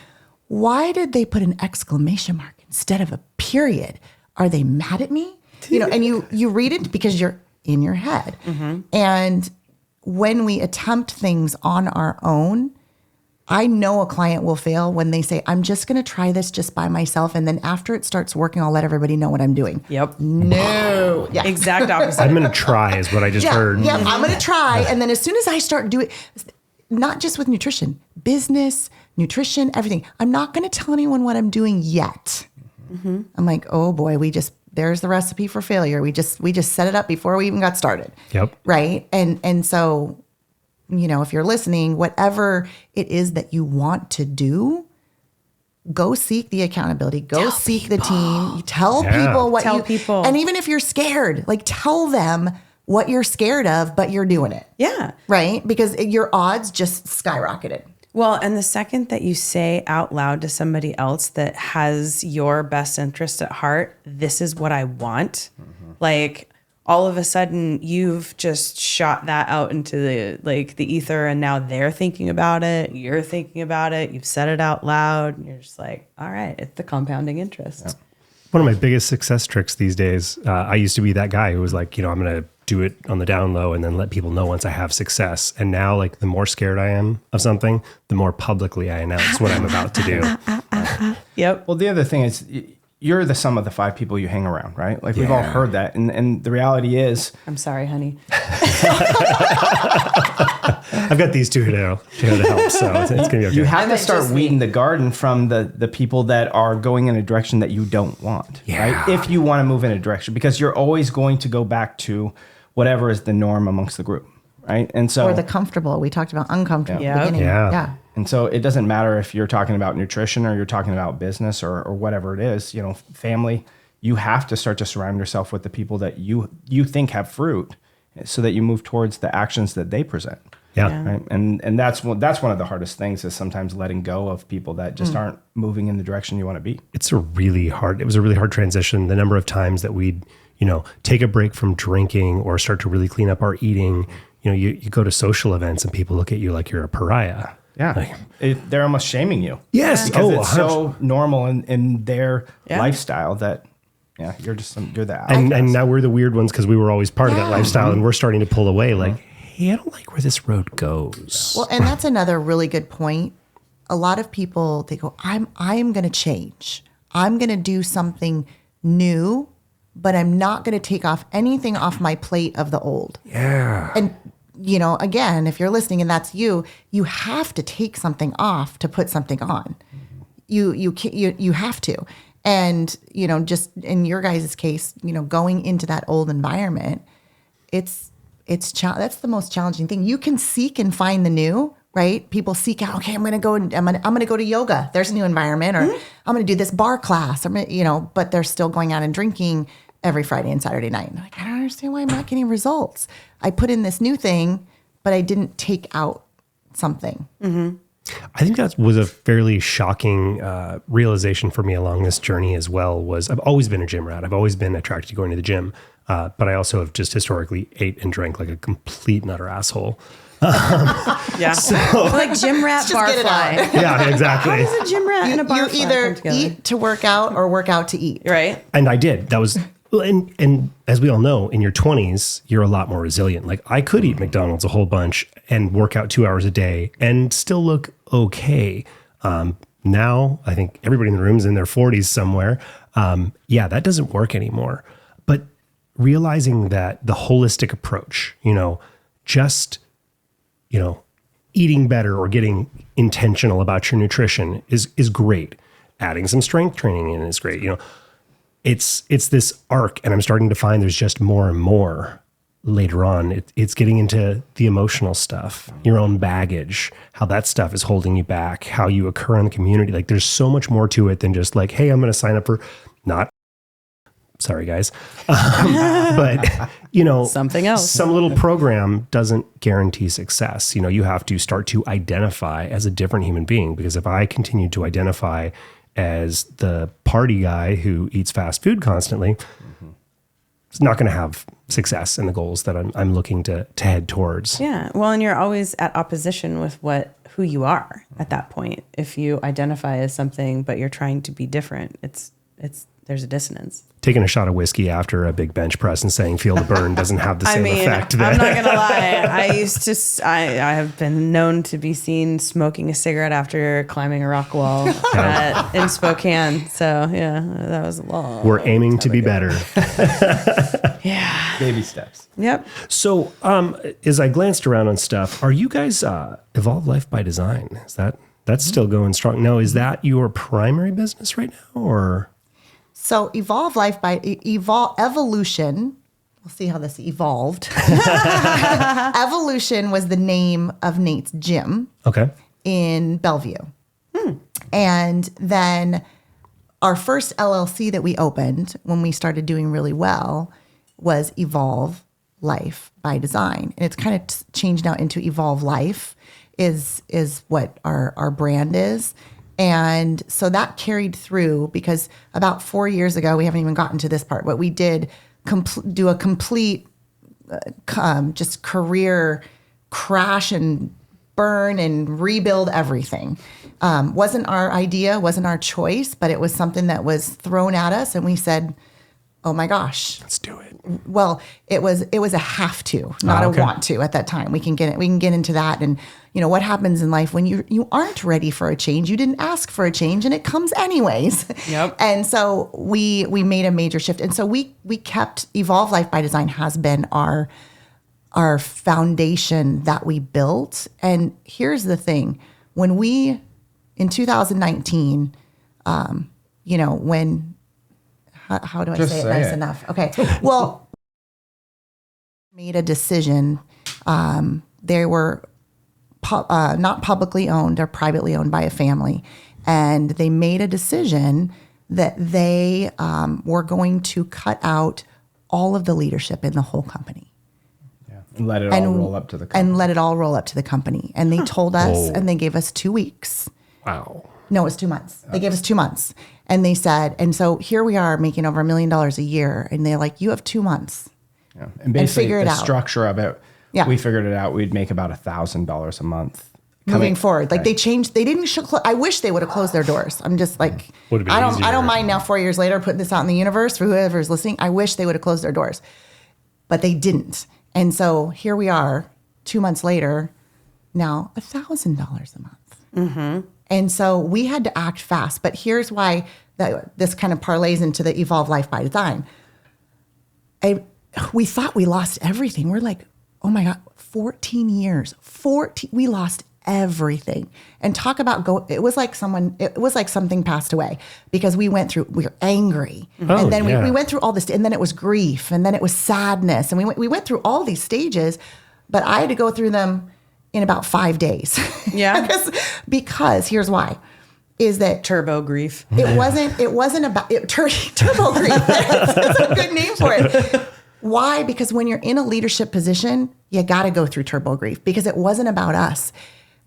why did they put an exclamation mark instead of a period? Are they mad at me? And you read it because you're in your head. Mm-hmm. And when we attempt things on our own, I know a client will fail when they say, I'm just going to try this just by myself. And then after it starts working, I'll let everybody know what I'm doing. Yep. No. Yeah. Exact opposite. I'm going to try is what I just heard. Yeah, I'm going to try. And then as soon as I start doing, not just with nutrition, business, nutrition, everything, I'm not going to tell anyone what I'm doing yet. Mm-hmm. I'm like, oh boy, there's the recipe for failure. We just set it up before we even got started. Yep. Right. And so, if you're listening, whatever it is that you want to do, go seek the accountability, go seek the team, tell people. And even if you're scared, like tell them what you're scared of, but you're doing it. Yeah. Right. Because your odds just skyrocketed. Well, and the second that you say out loud to somebody else that has your best interest at heart, this is what I want, like all of a sudden you've just shot that out into the ether, and now they're thinking about it, you're thinking about it, you've said it out loud, and you're just like, all right, it's the compounding interest. Yeah. One of my biggest success tricks these days, I used to be that guy who was like, I'm going to do it on the down low and then let people know once I have success. And now, like, the more scared I am of something, the more publicly I announce what I'm about to do. Yep. Well, the other thing is you're the sum of the 5 people you hang around, right? Like we've all heard that. And the reality is... I'm sorry, honey. I've got these two to help, so it's going to be okay. You have to start weeding the garden from the people that are going in a direction that you don't want, right? If you want to move in a direction, because you're always going to go back to whatever is the norm amongst the group, right? And so... Or the comfortable. We talked about uncomfortable at the beginning. Yeah. And so it doesn't matter if you're talking about nutrition or you're talking about business or whatever it is, family, you have to start to surround yourself with the people that you think have fruit so that you move towards the actions that they present. Yeah. Right? And that's one of the hardest things is sometimes letting go of people that just aren't moving in the direction you want to be. It was a really hard transition. The number of times that we'd, take a break from drinking or start to really clean up our eating, you go to social events and people look at you like you're a pariah. Yeah. They're almost shaming you. Yes. Because it's so normal in their lifestyle that, you're the outcast. And now we're the weird ones because we were always part of that lifestyle and we're starting to pull away like, hey, I don't like where this road goes. Well, and that's another really good point. A lot of people, they go, I'm going to change. I'm going to do something new, but I'm not going to take off anything off my plate of the old. Yeah. And again, if you're listening and that's you have to take something off to put something on. You have to. And, just in your guys' case, going into that old environment, that's the most challenging thing. You can seek and find the new, right? People seek out, okay, I'm going to go to yoga. There's a new environment, or I'm going to do this bar class, but they're still going out and drinking every Friday and Saturday night. And I don't understand why I'm not getting results. I put in this new thing, but I didn't take out something. Mm-hmm. I think that was a fairly shocking realization for me along this journey as well. I've always been a gym rat. I've always been attracted to going to the gym. But I also have just historically ate and drank like a complete and utter asshole. Yeah. So, like gym rat, barfly. Yeah, exactly. How does a gym rat and a barfly You either eat to work out or work out to eat. Right. And I did. That was... And as we all know, in your 20s, you're a lot more resilient. Like I could eat McDonald's a whole bunch and work out 2 hours a day and still look okay. Now, I think everybody in the room is in their 40s somewhere. That doesn't work anymore. But realizing that the holistic approach, just, eating better or getting intentional about your nutrition is great. Adding some strength training in is great. It's this arc, and I'm starting to find there's just more and more later on. It's getting into the emotional stuff, your own baggage, how that stuff is holding you back, how you occur in the community. Like there's so much more to it than just like, hey, I'm going to sign up for sorry guys. But something else, some little program doesn't guarantee success. You have to start to identify as a different human being, because if I continue to identify as the party guy who eats fast food constantly, it's not going to have success in the goals that I'm looking to head towards. Yeah. Well, and you're always at opposition with who you are at that point. If you identify as something, but you're trying to be different, there's a dissonance. Taking a shot of whiskey after a big bench press and saying "feel the burn" doesn't have the same effect. I'm not gonna lie. I have been known to be seen smoking a cigarette after climbing a rock wall in Spokane. So that was a long. We're aiming to be better. Yeah. Baby steps. Yep. So, as I glanced around on stuff, are you guys Evolve Life by Design? That's still going strong? No, is that your primary business right now, or? So Evolve Life by Evolution. We'll see how this evolved. Evolution was the name of Nate's gym. Okay. In Bellevue. And then our first LLC that we opened when we started doing really well was Evolve Life by Design. And it's kind of changed now into Evolve Life. is what our brand is. And so that carried through because about 4 years ago, we haven't even gotten to this part, but we did do a complete just career crash and burn and rebuild everything. Wasn't our idea, wasn't our choice, but it was something that was thrown at us, and we said, oh my gosh, let's do it. Well, it was a have to, not a want to at that time. We can get into that. And what happens in life when you aren't ready for a change, you didn't ask for a change and it comes anyways. Yep. And so we made a major shift. And so we kept Evolve Life by Design has been our foundation that we built. And here's the thing, when we, in 2019, when, how do I say it nice enough? Okay. Well, made a decision. They were not publicly owned, they're privately owned by a family. And they made a decision that they were going to cut out all of the leadership in the whole company. Yeah. And let it all roll up to the company. And let it all roll up to the company. And they told us, and they gave us 2 weeks. Wow. No, it was 2 months. They gave us 2 months. And they said, and so here we are making over $1 million a year. And they're like, you have 2 months. Yeah. And basically figure it the out. Structure of it, Yeah. we figured it out. We'd make about $1,000 a month. Moving forward. Like they changed, they didn't, I wish they would have closed their doors. I'm just like, I don't mind now 4 years later putting this out in the universe for whoever's listening. I wish they would have closed their doors, but they didn't. And so here we are 2 months later, now $1,000 a month. Mm-hmm. And so we had to act fast, but here's why this kind of parlays into the Evolve Life by Design. We thought we lost everything. We're like, oh my God, 14 years, we lost everything. And talk about it was like something passed away because we were angry. And then we went through all this, and then it was grief, and then it was sadness. And we went through all these stages, but I had to go through them in about 5 days. Yeah. because here's why. Is that turbo grief? It wasn't about turbo grief. That's a good name for it. Why? Because when you're in a leadership position, you got to go through turbo grief because it wasn't about us.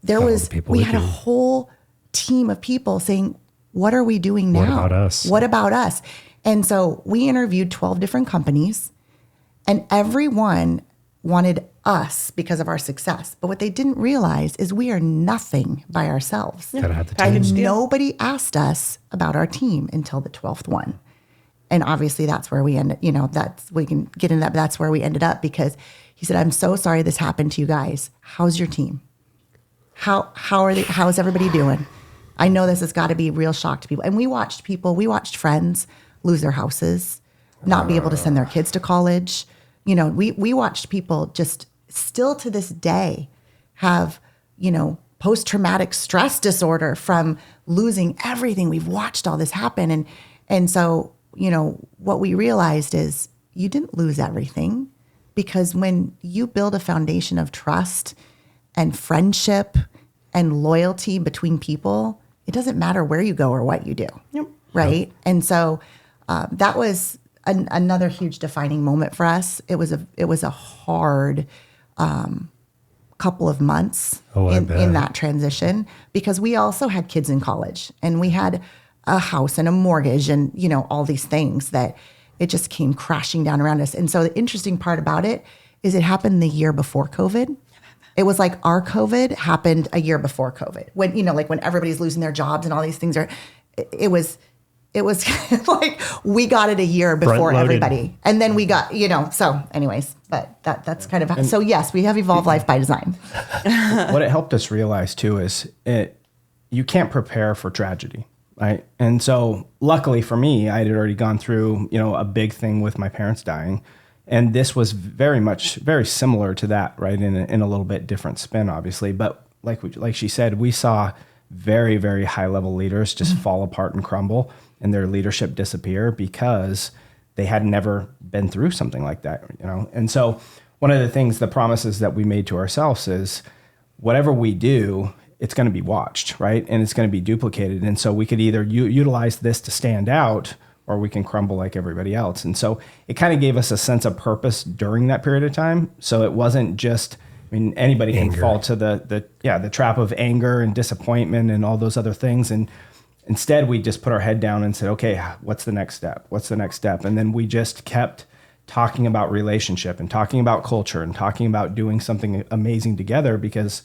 We had a whole team of people saying, what are we doing now? What about us? What about us? And so we interviewed 12 different companies, and everyone wanted us because of our success. But what they didn't realize is we are nothing by ourselves. Gotta have the And team. nobody asked us about our team until the 12th one. And obviously that's where we ended, we can get into that, but that's where we ended up because he said, I'm so sorry this happened to you guys. How's your team? How's everybody doing? I know this has got to be a real shock to people. And we watched friends lose their houses, not be able to send their kids to college. We watched people just still to this day have, post-traumatic stress disorder from losing everything. We've watched all this happen. And so, what we realized is you didn't lose everything because when you build a foundation of trust and friendship and loyalty between people, it doesn't matter where you go or what you do. Yep. Right. Yep. And so that was another huge defining moment for us. It was a hard couple of months in that transition because we also had kids in college and we had a house and a mortgage and, all these things that it just came crashing down around us. And so the interesting part about it is it happened the year before COVID. It was like our COVID happened a year before COVID when, when everybody's losing their jobs and all these things it was like we got it a year before everybody. And then we got, so anyways, but that's kind of, so yes, we have Evolve Life by Design. What it helped us realize too is you can't prepare for tragedy. Right. And so luckily for me, I had already gone through, a big thing with my parents dying. And this was very similar to that, right? In a little bit different spin, obviously. But like she said, we saw very, very high level leaders just fall apart and crumble and their leadership disappear because they had never been through something like that, And so one of the things, the promises that we made to ourselves is whatever we do, it's going to be watched, right? And it's going to be duplicated. And so we could either utilize this to stand out or we can crumble like everybody else. And so it kind of gave us a sense of purpose during that period of time. So it wasn't just, mean, anybody can fall to the trap of anger and disappointment and all those other things. And instead, we just put our head down and said, okay, what's the next step? What's the next step? And then we just kept talking about relationship and talking about culture and talking about doing something amazing together, because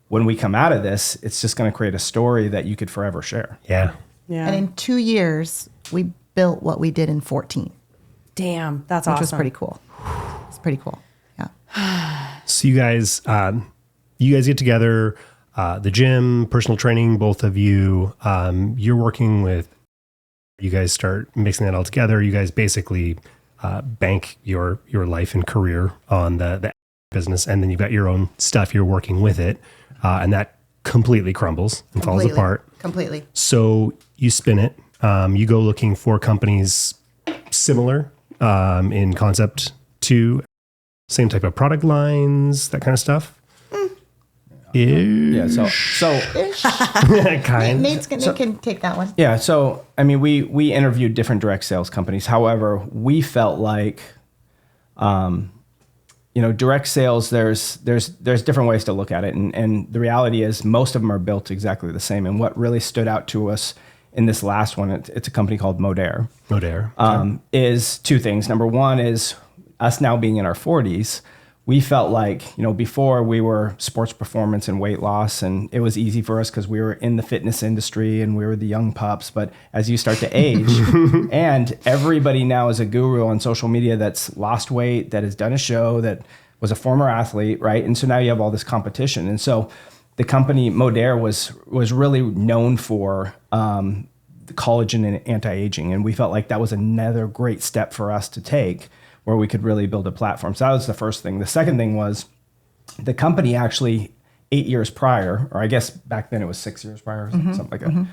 when we come out of this, it's just going to create a story that you could forever share. Yeah. And in 2 years, we built what we did in 14. Damn, that's awesome. Which was pretty cool. It's pretty cool. Yeah. So you guys get together, the gym, personal training, both of you, you're working with, you guys start mixing that all together. You guys basically bank your life and career on the business, and then you've got your own stuff, you're working with it, and that completely crumbles and falls apart. Completely. So you spin it. You go looking for companies similar in concept to same type of product lines, that kind of stuff. Yeah. So kind. Nate can take that one. Yeah. So, I mean, we interviewed different direct sales companies. However, we felt like, direct sales, there's different ways to look at it. And the reality is most of them are built exactly the same. And what really stood out to us in this last one, it's a company called Modere. Is two things. Number one is us now being in our 40s. We felt like, before we were sports performance and weight loss, and it was easy for us because we were in the fitness industry and we were the young pups. But as you start to age, and everybody now is a guru on social media that's lost weight, that has done a show, that was a former athlete, right? And so now you have all this competition. And so the company Modere was really known for the collagen and anti-aging. And we felt like that was another great step for us to take, where we could really build a platform. So that was the first thing. The second thing was the company actually 8 years prior, or I guess back then it was 6 years prior, or something like that.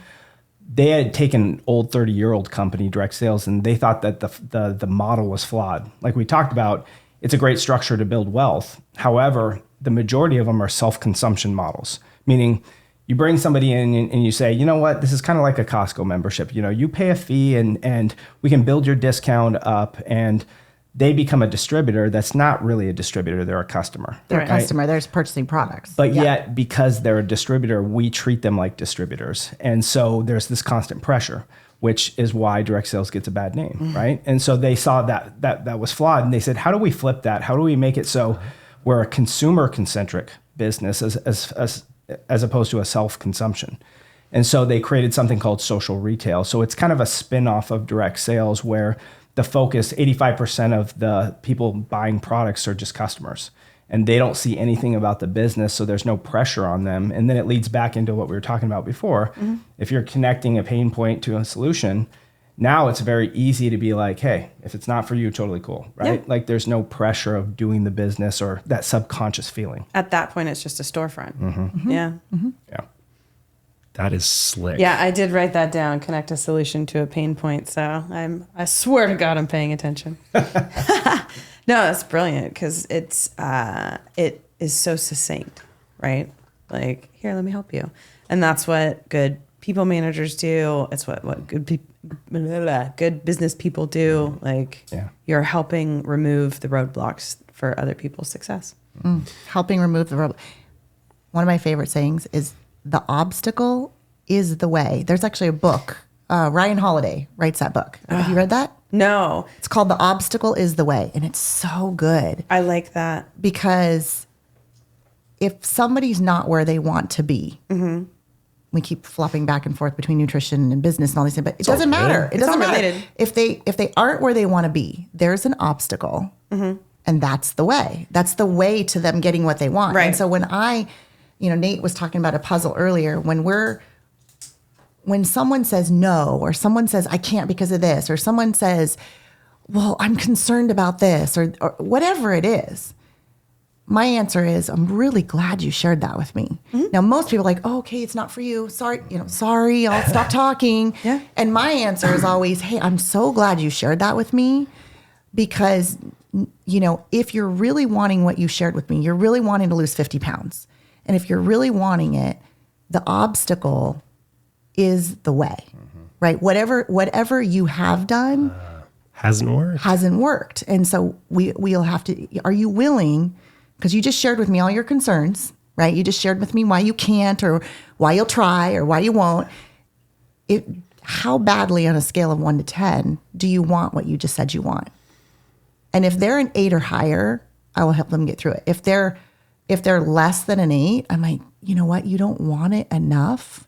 They had taken an old 30-year-old company, direct sales, and they thought that the model was flawed. Like we talked about, it's a great structure to build wealth. However, the majority of them are self-consumption models, meaning you bring somebody in and you say, you know what, this is kind of like a Costco membership. You pay a fee and we can build your discount up, and they become a distributor that's not really a distributor. They're a customer. They're a customer. They're purchasing products. But yet, because they're a distributor, we treat them like distributors. And so there's this constant pressure, which is why direct sales gets a bad name, right? And so they saw that was flawed, and they said, how do we flip that? How do we make it so we're a consumer-concentric business as opposed to a self-consumption? And so they created something called social retail. So it's kind of a spin-off of direct sales, where the focus, 85% of the people buying products are just customers, and they don't see anything about the business, so there's no pressure on them. And then it leads back into what we were talking about before. If you're connecting a pain point to a solution, now it's very easy to be like, hey, if it's not for you, totally cool, right? Yeah. Like there's no pressure of doing the business or that subconscious feeling. At that point, it's just a storefront. Yeah. Yeah. That is slick. Yeah, I did write that down. Connect a solution to a pain point. So I swear to God, I'm paying attention. No, that's brilliant, because it is so succinct, right? Like, here, let me help you, and that's what good people managers do. It's what good business people do. Like, you're helping remove the roadblocks for other people's success. Helping remove the roadblock. One of my favorite sayings is, the obstacle is the way. There's actually a book. Ryan Holiday writes that book. Have you read that? No. It's called The Obstacle is the Way. And it's so good. I like that. Because if somebody's not where they want to be, we keep flopping back and forth between nutrition and business and all these things, but it doesn't matter. It doesn't matter. If they aren't where they want to be, there's an obstacle. And that's the way. That's the way to them getting what they want. Right. And so when Nate was talking about a puzzle earlier. When someone says no, or someone says, I can't because of this, or someone says, well, I'm concerned about this, or whatever it is, my answer is, I'm really glad you shared that with me. Now, most people are like, oh, okay, it's not for you. Sorry, I'll stop talking. Yeah. And my answer is always, hey, I'm so glad you shared that with me, because, if you're really wanting what you shared with me, you're really wanting to lose 50 pounds. And if you're really wanting it, the obstacle is the way, right? Whatever you have done hasn't worked. And so we'll have to, are you willing because you just shared with me all your concerns, right? You just shared with me why you can't or why you'll try or why you won't. How badly on a scale of 1 to 10 do you want what you just said you want? And if they're an 8 or higher, I will help them get through it. If they're less than an 8, I'm like, you know what? You don't want it enough,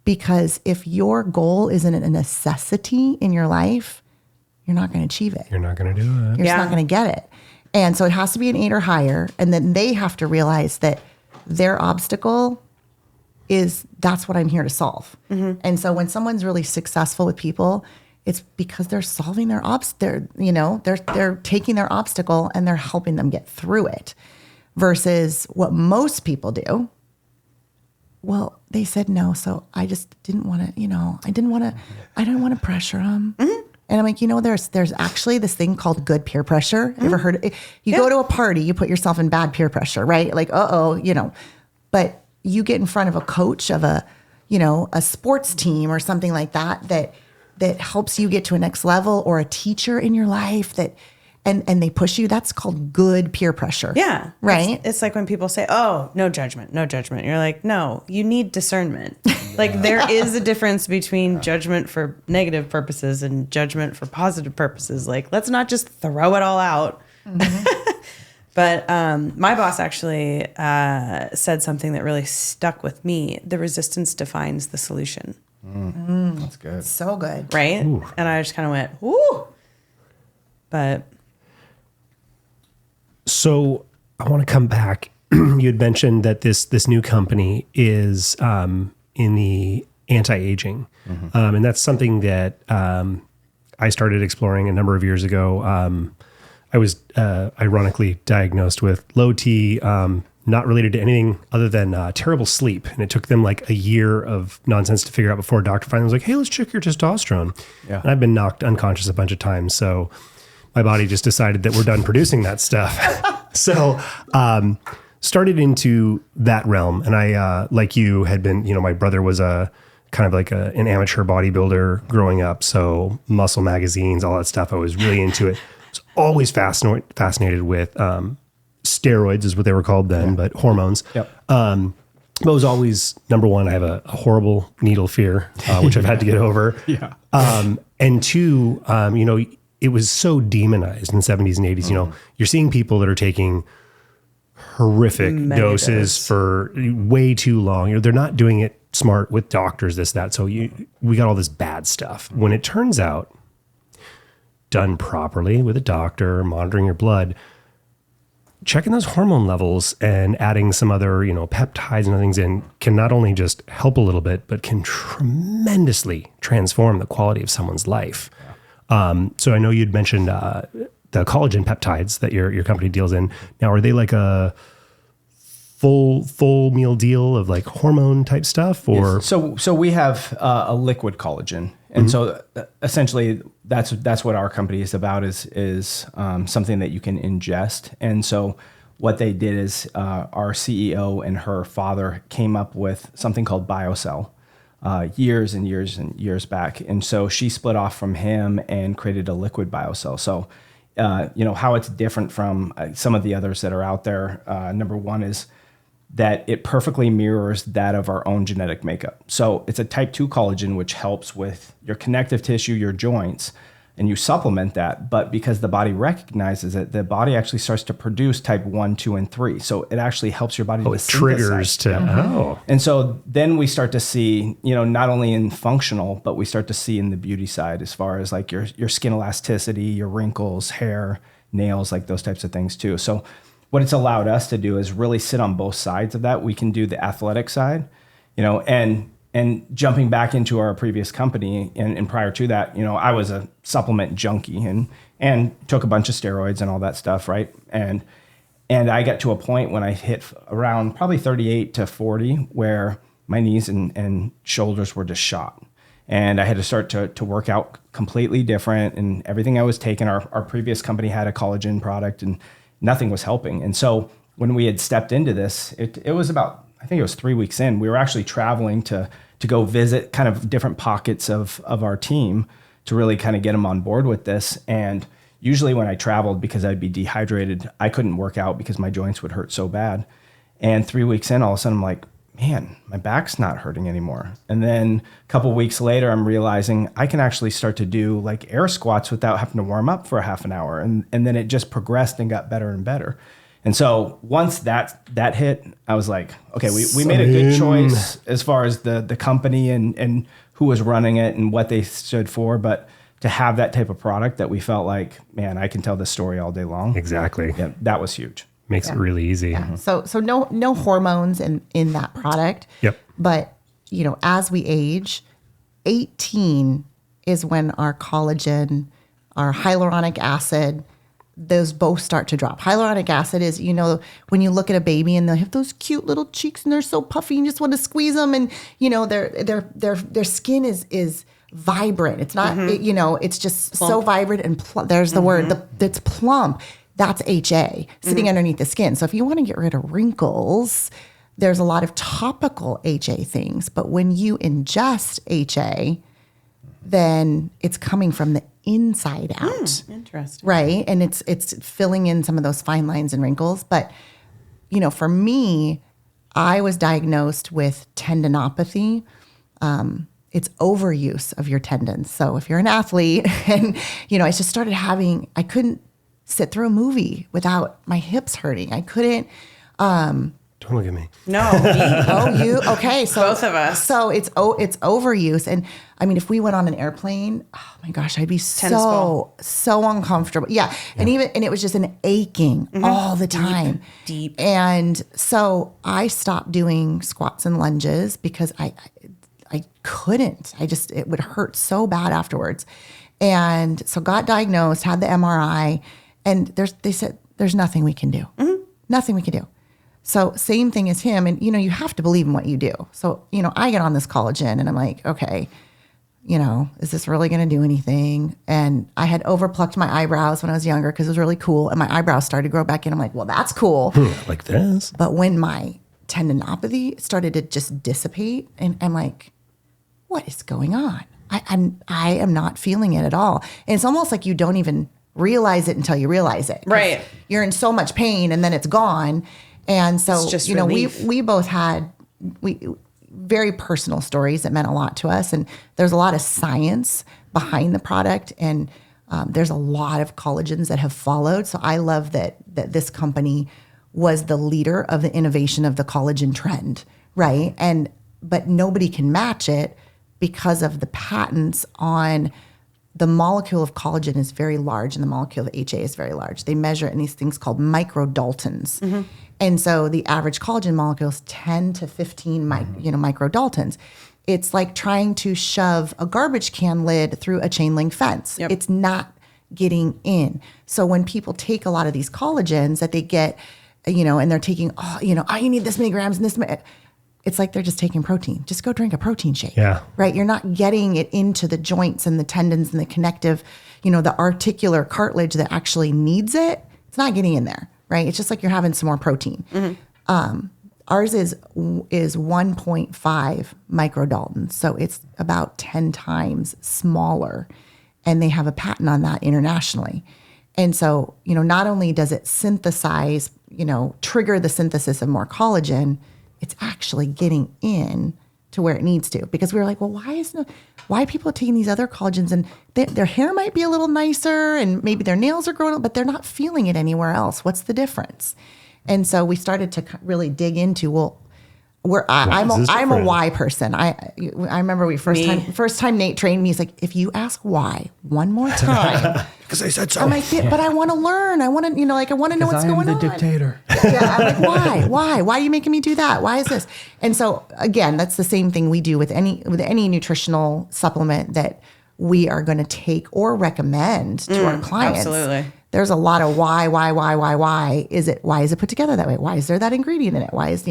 because if your goal isn't a necessity in your life, you're not going to achieve it. You're not going to do it. You're just not going to get it. And so it has to be an 8 or higher. And then they have to realize that their obstacle is, that's what I'm here to solve. Mm-hmm. And so when someone's really successful with people, it's because they're solving their they're taking their obstacle and they're helping them get through it, versus what most people do. Well, they said no, so I just didn't want to, I didn't want to pressure them. Mm-hmm. And I'm like, there's actually this thing called good peer pressure. Mm-hmm. You ever heard it? You go to a party, you put yourself in bad peer pressure, right? Like, but you get in front of a coach of a sports team or something like that helps you get to a next level, or a teacher in your life and they push you. That's called good peer pressure. Yeah. Right. It's like when people say, oh, no judgment. You're like, no, you need discernment. Like there is a difference between judgment for negative purposes and judgment for positive purposes. Like, let's not just throw it all out. Mm-hmm. But my boss actually said something that really stuck with me. The resistance defines the solution. That's good. So good. Right? Ooh. And I just kind of went, ooh. But. So I want to come back. You had mentioned that this new company is in the anti-aging. Mm-hmm. And that's something that I started exploring a number of years ago. I was ironically diagnosed with low T, not related to anything other than terrible sleep. And it took them like a year of nonsense to figure out before a doctor finally was like, hey, let's check your testosterone. Yeah. And I've been knocked unconscious a bunch of times. So my body just decided that we're done producing that stuff. So started into that realm. And I, like you, had been, my brother was a kind of like an amateur bodybuilder growing up. So muscle magazines, all that stuff. I was really into it. I was always fascinated with steroids is what they were called then, but hormones. Yep. But it was always, number one, I have a horrible needle fear, which I've had to get over. Yeah. And two, it was so demonized in the 70s and 80s. You're seeing people that are taking horrific doses for way too long. They're not doing it smart with doctors, this, that. So we got all this bad stuff. When it turns out, done properly with a doctor, monitoring your blood, checking those hormone levels and adding some other, peptides and other things in can not only just help a little bit, but can tremendously transform the quality of someone's life. So I know you'd mentioned the collagen peptides that your company deals in. Now, are they like a full meal deal of like hormone type stuff, or? Yes. So we have a liquid collagen. And so essentially that's what our company is about is something that you can ingest. And so what they did is our CEO and her father came up with something called BioCell years and years and years back. And so she split off from him and created a liquid BioCell. So, how it's different from some of the others that are out there. Number one is that it perfectly mirrors that of our own genetic makeup. So it's a type 2 collagen, which helps with your connective tissue, your joints, and you supplement that. But because the body recognizes it, the body actually starts to produce type 1, 2, and 3. So it actually helps your body to triggers to, And so then we start to see, not only in functional, but we start to see in the beauty side as far as like your skin elasticity, your wrinkles, hair, nails, like those types of things too. So what it's allowed us to do is really sit on both sides of that. We can do the athletic side, and jumping back into our previous company and prior to that, I was a supplement junkie and took a bunch of steroids and all that stuff, right? And I got to a point when I hit around probably 38 to 40 where my knees and shoulders were just shot. And I had to start to work out completely different, and everything I was taking, our previous company had a collagen product and nothing was helping. And so when we had stepped into this, it was about, I think it was 3 weeks in, we were actually traveling to go visit kind of different pockets of our team to really kind of get them on board with this. And, usually when I traveled, because I'd be dehydrated, I couldn't work out because my joints would hurt so bad. And 3 weeks in, all of a sudden I'm like, man, my back's not hurting anymore. And then a couple weeks later, I'm realizing I can actually start to do like air squats without having to warm up for a half an hour. And then it just progressed and got better and better. And so once that hit, I was like, okay, we made a good choice as far as the company and who was running it and what they stood for. But to have that type of product that we felt like, man, I can tell this story all day long. Exactly. Yeah, that was huge. Makes it really easy. Yeah. So no hormones in that product. Yep. But, as we age, 18 is when our collagen, our hyaluronic acid, those both start to drop. Hyaluronic acid is, when you look at a baby and they have those cute little cheeks and they're so puffy and you just want to squeeze them, and their skin is vibrant. It's not, it's just plump. So vibrant and there's the word. That's plump. That's HA sitting underneath the skin. So if you want to get rid of wrinkles, there's a lot of topical HA things. But when you ingest HA, then it's coming from the inside out. Interesting. Right? And it's filling in some of those fine lines and wrinkles. But, for me, I was diagnosed with tendinopathy. It's overuse of your tendons. So if you're an athlete and, I just started I couldn't sit through a movie without my hips hurting. I couldn't. Don't look at me. No, me. Oh, you? Okay. So both of us. So it's overuse. And I mean, if we went on an airplane, oh my gosh, I'd be so uncomfortable. Yeah. And it was just an aching all the time. Deep. And so I stopped doing squats and lunges because I couldn't. It would hurt so bad afterwards. And so got diagnosed, had the MRI, and they said, there's nothing we can do. Nothing we can do. So same thing as him. And, you have to believe in what you do. So, I get on this collagen and I'm like, okay, is this really going to do anything? And I had overplucked my eyebrows when I was younger because it was really cool. And my eyebrows started to grow back in. I'm like, well, that's cool. Like this. But when my tendinopathy started to just dissipate, and I'm like, what is going on? I am not feeling it at all. And it's almost like you don't even realize it until you realize it. Right. You're in so much pain and then it's gone. And so, it's just relief. we both had very personal stories that meant a lot to us. And there's a lot of science behind the product. And there's a lot of collagens that have followed. So I love that this company was the leader of the innovation of the collagen trend. Right. But nobody can match it because of the patents on the molecule of collagen is very large and the molecule of HA is very large. They measure it in these things called microdaltons. And so the average collagen molecule is 10 to 15 microdaltons. It's like trying to shove a garbage can lid through a chain link fence. Yep. It's not getting in. So when people take a lot of these collagens that they get, and they're taking, you need this many grams and this many, it's like they're just taking protein. Just go drink a protein shake. Yeah. Right? You're not getting it into the joints and the tendons and the connective, the articular cartilage that actually needs it. It's not getting in there, right? It's just like you're having some more protein. Ours is 1.5 microdaltons. So it's about 10 times smaller. And they have a patent on that internationally. And so, not only does it synthesize, trigger the synthesis of more collagen, it's actually getting in to where it needs to. Because we were like, well, why are people taking these other collagens and their hair might be a little nicer and maybe their nails are growing, but they're not feeling it anywhere else. What's the difference? And so we started to really dig into, well, I'm a why person. I remember first time Nate trained me. He's like, if you ask why one more time, because I said so. I'm like, but I want to learn. I want to, I want to know what's going on. I'm the dictator. Yeah, I'm like, why are you making me do that? Why is this? And so again, that's the same thing we do with any nutritional supplement that we are going to take or recommend to our clients. Absolutely. There's a lot of why is it put together that way? Why is there that ingredient in it? Why is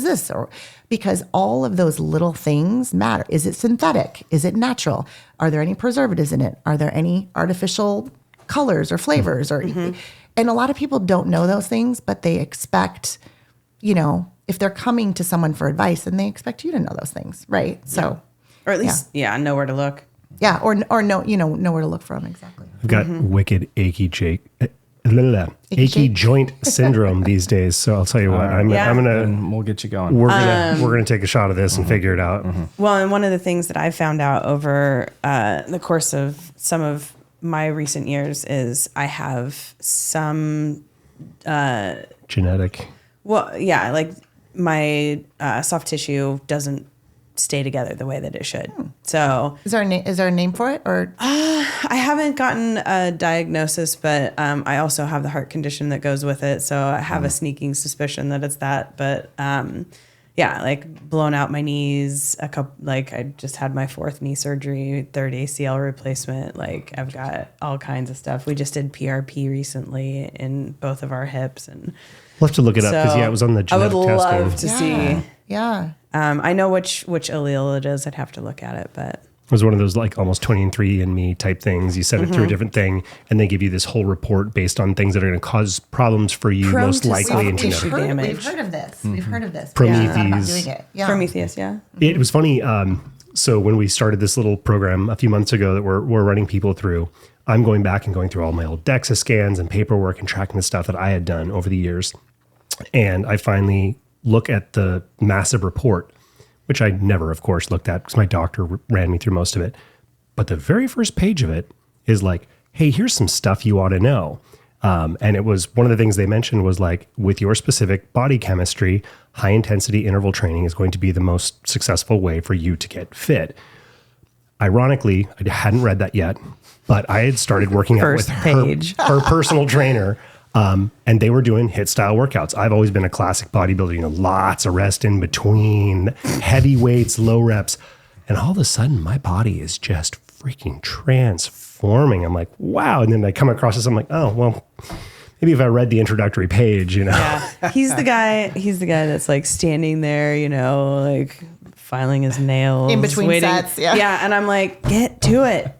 this? Or because all of those little things matter. Is it synthetic? Is it natural? Are there any preservatives in it? Are there any artificial colors or flavors? And a lot of people don't know those things, but they expect, if they're coming to someone for advice, then they expect you to know those things, right? So, or at least, know where to look. Yeah. Or know, know where to look for them. Exactly. I've got wicked achy Achy joint syndrome these days. So I'll tell you what, I'm gonna. And we'll get you going. We're gonna take a shot of this and figure it out. Well, and one of the things that I found out over the course of some of my recent years is I have some Genetic. Well, yeah, like my soft tissue doesn't stay together the way that it should. So Is there a name for it, or I haven't gotten a diagnosis, but I also have the heart condition that goes with it. So I have a sneaking suspicion that it's that. But yeah, like blown out my knees. I just had my 4th knee surgery, 3rd ACL replacement. Like I've got all kinds of stuff. We just did PRP recently in both of our hips, and We'll have to look it up because it was on the genetic testing. I would love to see. yeah. I know which allele it is. I'd have to look at it, but It was one of those like almost 23andMe type things. You send it through a different thing, and they give you this whole report based on things that are going to cause problems for you, Prone most to likely in soft tissue genetic. damage. We've heard of this. We've heard of this. Prometheus. Doing it. Yeah. Prometheus, yeah. It was funny. So when we started this little program a few months ago that we're running people through, I'm going back and going through all my old DEXA scans and paperwork and tracking the stuff that I had done over the years. And I finally look at the massive report, which I never, of course, looked at because my doctor ran me through most of it. But the very first page of it is like, hey, here's some stuff you ought to know. And it was one of the things they mentioned was like, with your specific body chemistry, high intensity interval training is going to be the most successful way for you to get fit. Ironically, I hadn't read that yet, but I had started working out with her personal trainer. And they were doing HIIT style workouts. I've always been a classic bodybuilder, lots of rest in between, heavy weights, low reps. And all of a sudden, my body is just freaking transforming. I'm like, wow. And then I come across this, I'm like, oh, well, maybe if I read the introductory page, Yeah. He's the guy that's like standing there, like filing his nails. In between sets, yeah. Yeah, and I'm like, get to it.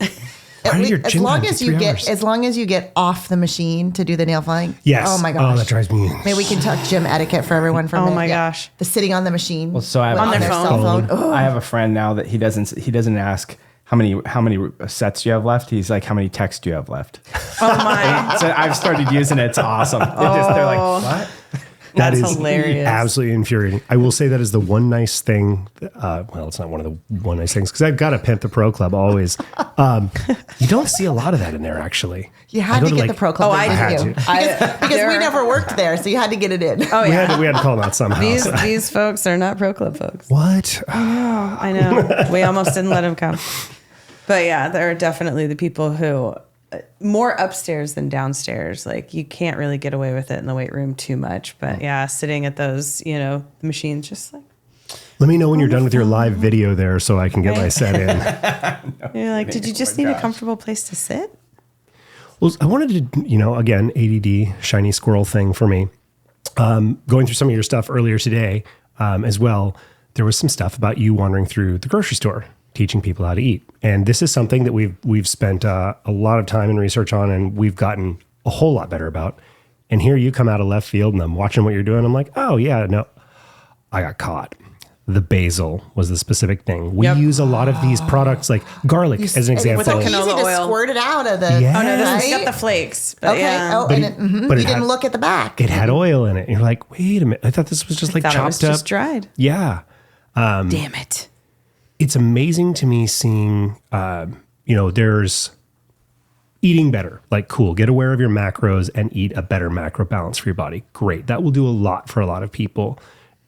As long as you get off the machine to do the nail filing. Yes. Oh my gosh. Oh, that drives me. Maybe we can talk gym etiquette for everyone for a minute. Oh my gosh. The sitting on the machine. Well, so I have on their cell phone. Oh. I have a friend now that he doesn't ask how many sets do you have left. He's like, how many texts do you have left? Oh my. So I've started using it. It's awesome. They're like, what? That That's is hilarious. absolutely infuriating. I will say that is the one nice thing. Well, it's not one of the one nice things because I've got to pimp the pro club always. You don't see a lot of that in there, actually. You had to get the pro club. Oh, I had didn't to. you? Because we never worked there, so you had to get it in. Oh yeah. We had to call them out somehow. These folks are not pro club folks. What? I know. We almost didn't let him come. But yeah, there are definitely the people who more upstairs than downstairs. Like you can't really get away with it in the weight room too much. But yeah, sitting at those, machines, just like. Let me know when you're done with your live video there so I can get my set in. You're like, did you just need a comfortable place to sit? Well, I wanted to, again, ADD, shiny squirrel thing for me. Going through some of your stuff earlier today as well, there was some stuff about you wandering through the grocery store, teaching people how to eat. And this is something that we've spent a lot of time and research on, and we've gotten a whole lot better about. And here you come out of left field, and I'm watching what you're doing. I'm like, oh, yeah, no, I got caught. The basil was the specific thing. We use a lot of these products like garlic as an example. It's so easy to squirt it out of the. Yeah. Oh no, this has Right? got the flakes. But Okay. yeah. Oh, But and but you it didn't had- look at the back. It had oil in it. And you're like, wait a minute. I thought this was just like thought it was chopped up. just dried. Yeah. Damn it. It's amazing to me seeing, there's eating better. Like, cool, get aware of your macros and eat a better macro balance for your body. Great. That will do a lot for a lot of people.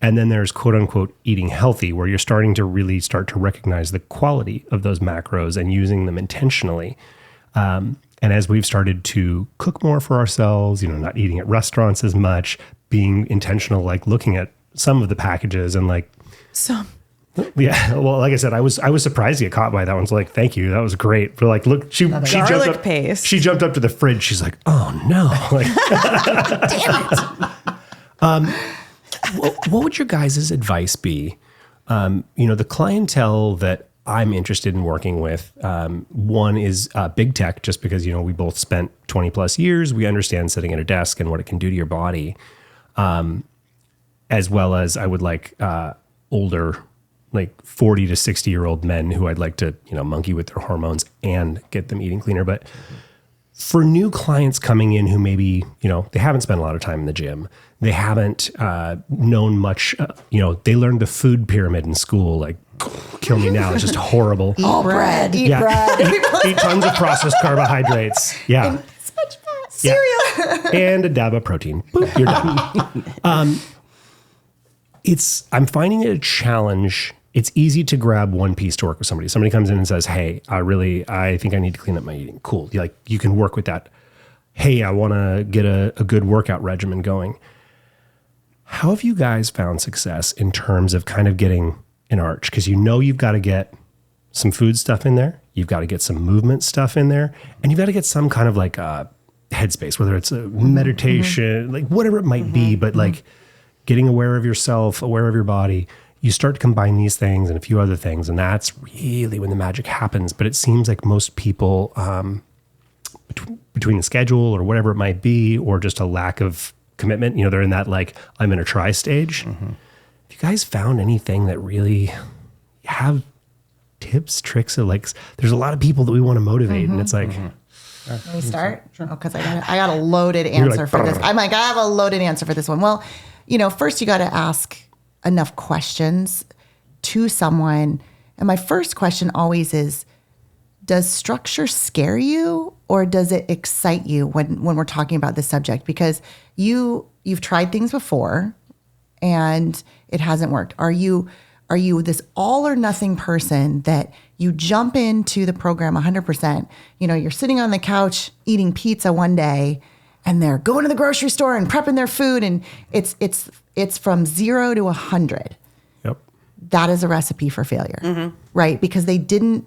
And then there's quote unquote eating healthy, where you're starting to really start to recognize the quality of those macros and using them intentionally. And as we've started to cook more for ourselves, not eating at restaurants as much, being intentional, like looking at some of the packages and like, yeah. Well, like I said, I was surprised to get caught by that one. So like, thank you. That was great. But like, look, she jumped Garlic up. paste. She jumped up to the fridge. She's like, oh no. Like, Damn it. what would your guys' advice be? The clientele that I'm interested in working with, one is big tech, just because, we both spent 20 plus years. We understand sitting at a desk and what it can do to your body. As well as I would like older like 40 to 60-year-old men who I'd like to, monkey with their hormones and get them eating cleaner. But for new clients coming in who maybe, they haven't spent a lot of time in the gym, they haven't known much, they learned the food pyramid in school, like kill me now, it's just horrible. Eat bread. Eat bread. Eat tons of processed carbohydrates. Yeah. And much fat. Cereal. And a dab of protein. Boop, you're done. I'm finding it a challenge. It's easy to grab one piece to work with somebody. Somebody comes in and says, hey, I think I need to clean up my eating. Cool. You can work with that. Hey, I want to get a good workout regimen going. How have you guys found success in terms of kind of getting an arch? Because you've got to get some food stuff in there. You've got to get some movement stuff in there. And you've got to get some kind of like headspace, whether it's a meditation, like whatever it might be, but like getting aware of yourself, aware of your body. You start to combine these things and a few other things, and that's really when the magic happens. But it seems like most people, between the schedule or whatever it might be, or just a lack of commitment, they're in that like, I'm in a try stage. Have you guys found anything that really have tips, tricks of like, there's a lot of people that we want to motivate, and it's like, Can we start? Sure. Because I got a loaded answer for this. I'm like, I have a loaded answer for this one. Well, first you got to ask enough questions to someone. And my first question always is, does structure scare you or does it excite you when we're talking about this subject? Because you've tried things before and it hasn't worked. Are you this all or nothing person that you jump into the program 100%? You're sitting on the couch eating pizza one day and they're going to the grocery store and prepping their food, and it's from 0 to 100. Yep. That is a recipe for failure, right? Because they didn't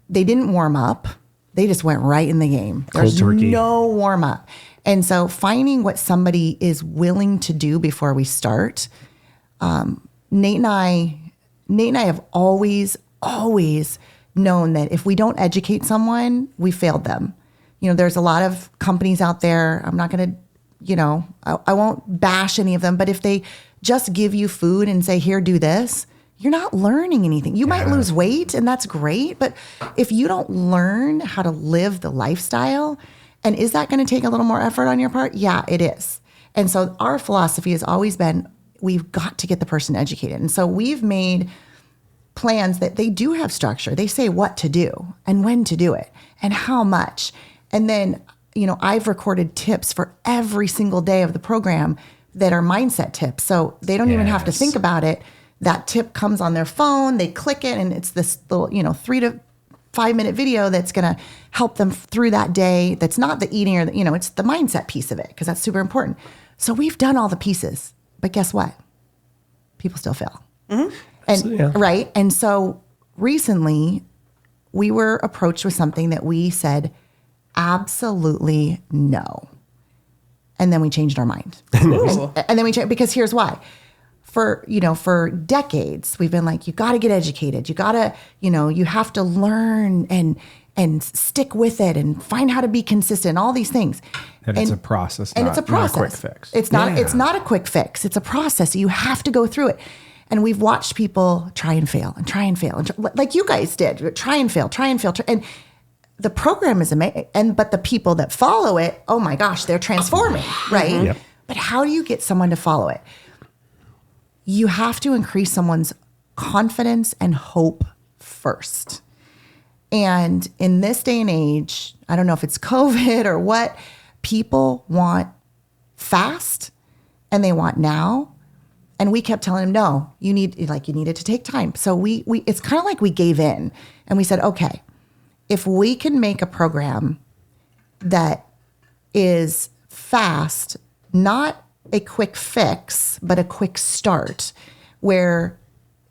warm up. They just went right in the game. There's turkey. No warm up. And so finding what somebody is willing to do before we start. Nate and I have always known that if we don't educate someone, we failed them. There's a lot of companies out there. I'm not going to, I won't bash any of them, but if they just give you food and say, here, do this, you're not learning anything. You might lose weight and that's great, but if you don't learn how to live the lifestyle, and is that going to take a little more effort on your part? Yeah, it is. And so our philosophy has always been, we've got to get the person educated. And so we've made plans that they do have structure. They say what to do and when to do it and how much. And then, I've recorded tips for every single day of the program that are mindset tips. So they don't even have to think about it. That tip comes on their phone, they click it, and it's this little, 3 to 5 minute video that's going to help them through that day. That's not the eating or it's the mindset piece of it, because that's super important. So we've done all the pieces, but guess what? People still fail. And right. And so recently we were approached with something that we said, absolutely no. And then we changed our mind. and then we changed, because here's why. For decades, we've been like, you got to get educated. You got to, you have to learn and stick with it and find how to be consistent, all these things. It's a process. And it's a process. Not a quick fix. It's not a quick fix. It's a process. You have to go through it. And we've watched people try and fail and try and fail. Like you guys did, try and fail. And the program is amazing. But the people that follow it, oh my gosh, they're transforming, right? Yep. But how do you get someone to follow it? You have to increase someone's confidence and hope first. And in this day and age, I don't know if it's COVID or what, people want fast and they want now. And we kept telling them, no, you need it to take time. So we it's kind of like we gave in and we said, okay, if we can make a program that is fast, not a quick fix, but a quick start where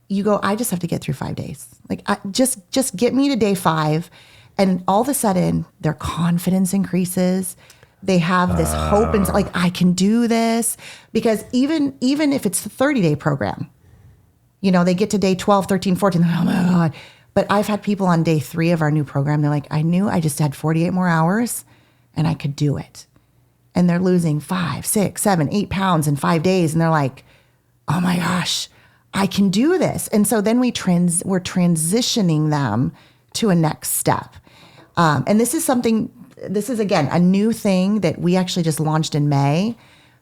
you go, I just have to get through 5 days. Like just get me to day 5. And all of a sudden their confidence increases. They have this hope and like, I can do this, because even if it's the 30-day program, they get to day 12, 13, 14, oh my God. But I've had people on day 3 of our new program. They're like, I knew I just had 48 more hours and I could do it. And they're losing 5, 6, 7, 8 pounds in 5 days. And they're like, oh my gosh, I can do this. And so then we're transitioning them to a next step. And this is again, a new thing that we actually just launched in May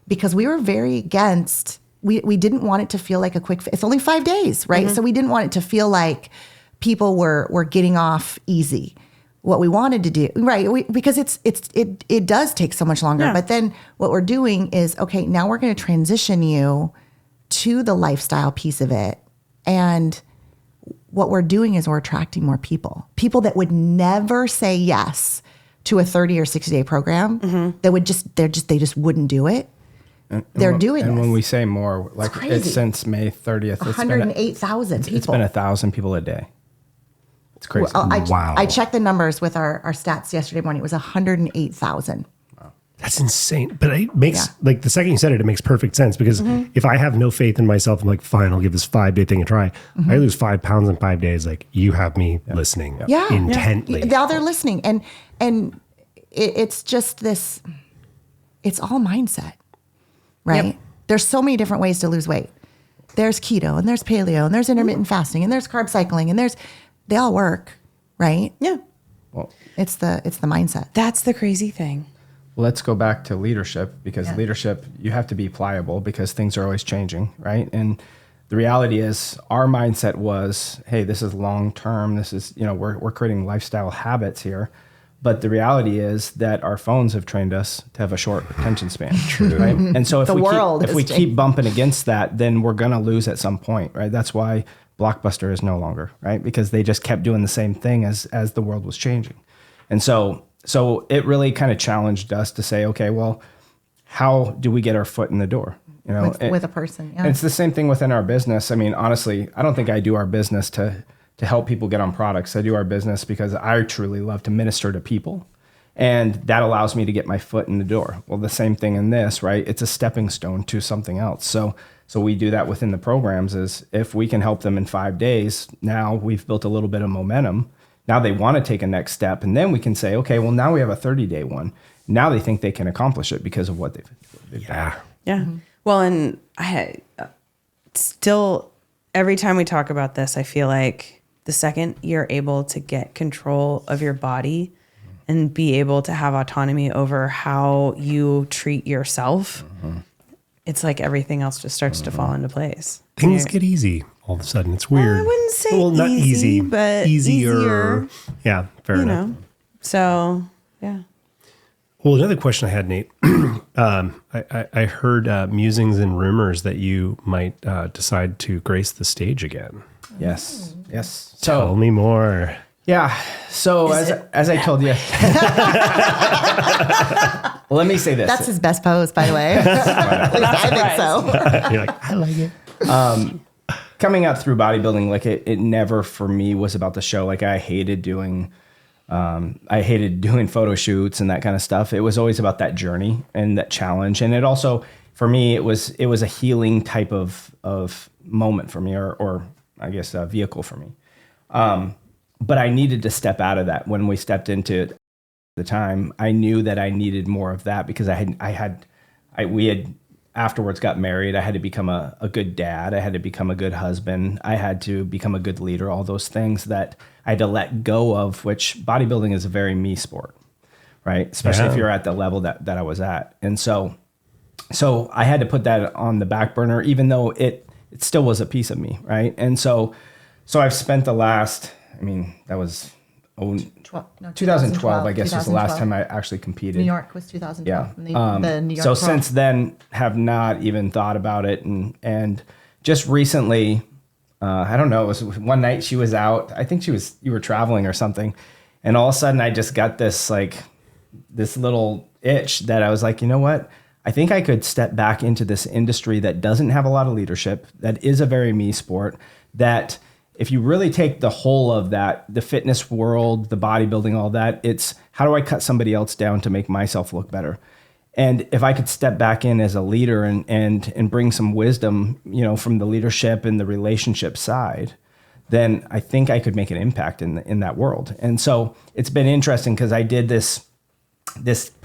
because we were very against, we didn't want it to feel like a quick, it's only 5 days, right? So we didn't want it to feel like people were getting off easy. What we wanted to do, right? Because it does take so much longer. Yeah. But then what we're doing is, okay, now we're going to transition you to the lifestyle piece of it. And what we're doing is we're attracting more people that would never say yes to a 30 or 60 day program. That would they just wouldn't do it. They're doing it. And when we say more, like it's since May 30th, 108,000 people. It's been 1,000 people a day. It's crazy. Well, I checked the numbers with our stats yesterday morning. It was 108,000. Wow. That's insane. But it makes, like the second you said it, it makes perfect sense because if I have no faith in myself, I'm like, fine, I'll give this 5 day thing a try. I lose 5 pounds in 5 days. Like you have me listening intently. Now they're listening. And it's just this, it's all mindset, right? Yep. There's so many different ways to lose weight. There's keto and there's paleo and there's intermittent fasting and there's carb cycling and they all work, right? Yeah. Well, it's the mindset. That's the crazy thing. Let's go back to leadership because leadership, you have to be pliable because things are always changing, right? And the reality is our mindset was, hey, this is long-term. This is, we're creating lifestyle habits here. But the reality is that our phones have trained us to have a short attention span. True. Right? And so if we keep bumping against that, then we're going to lose at some point, right? That's why Blockbuster is no longer, right? Because they just kept doing the same thing as the world was changing. And so it really kind of challenged us to say, okay, well, how do we get our foot in the door? With a person. Yeah. And it's the same thing within our business. I mean, honestly, I don't think I do our business to help people get on products. I do our business because I truly love to minister to people. And that allows me to get my foot in the door. Well, the same thing in this, right? It's a stepping stone to something else. So we do that within the programs is if we can help them in 5 days, now we've built a little bit of momentum. Now they want to take a next step. And then we can say, okay, well, now we have a 30-day one. Now they think they can accomplish it because of what they've done. Yeah. Well, and I still, every time we talk about this, I feel like the second you're able to get control of your body and be able to have autonomy over how you treat yourself, it's like everything else just starts to fall into place. Things get easy all of a sudden. It's weird. I wouldn't say not easy, but easier. Yeah, fair enough. So, yeah. Well, another question I had, Nate. I heard musings and rumors that you might decide to grace the stage again. Yes. Tell me more. Yeah. So as I told you, well, let me say this. That's his best pose, by the way. At least I think so. You're like, I like it. Coming up through bodybuilding, like it never for me was about the show. Like I hated doing photo shoots and that kind of stuff. It was always about that journey and that challenge. And it also, for me, it was a healing type of moment for me, or I guess a vehicle for me. But I needed to step out of that. When we stepped into the time, I knew that I needed more of that because we had afterwards got married. I had to become a good dad. I had to become a good husband. I had to become a good leader, all those things that I had to let go of, which bodybuilding is a very me sport, right? Especially if you're at the level that I was at. And so I had to put that on the back burner, even though it still was a piece of me, right? And so I've spent the last, that was 2012, I guess, was the last time I actually competed. New York was 2012. Yeah. The New York so Pro. Since then, have not even thought about it. And just recently, I don't know, it was one night she was out. I think you were traveling or something. And all of a sudden I just got this little itch that I was like, you know what? I think I could step back into this industry that doesn't have a lot of leadership, that is a very me sport, that if you really take the whole of that, the fitness world, the bodybuilding, all that, it's how do I cut somebody else down to make myself look better? And if I could step back in as a leader and bring some wisdom, from the leadership and the relationship side, then I think I could make an impact in that world. And so it's been interesting because I did this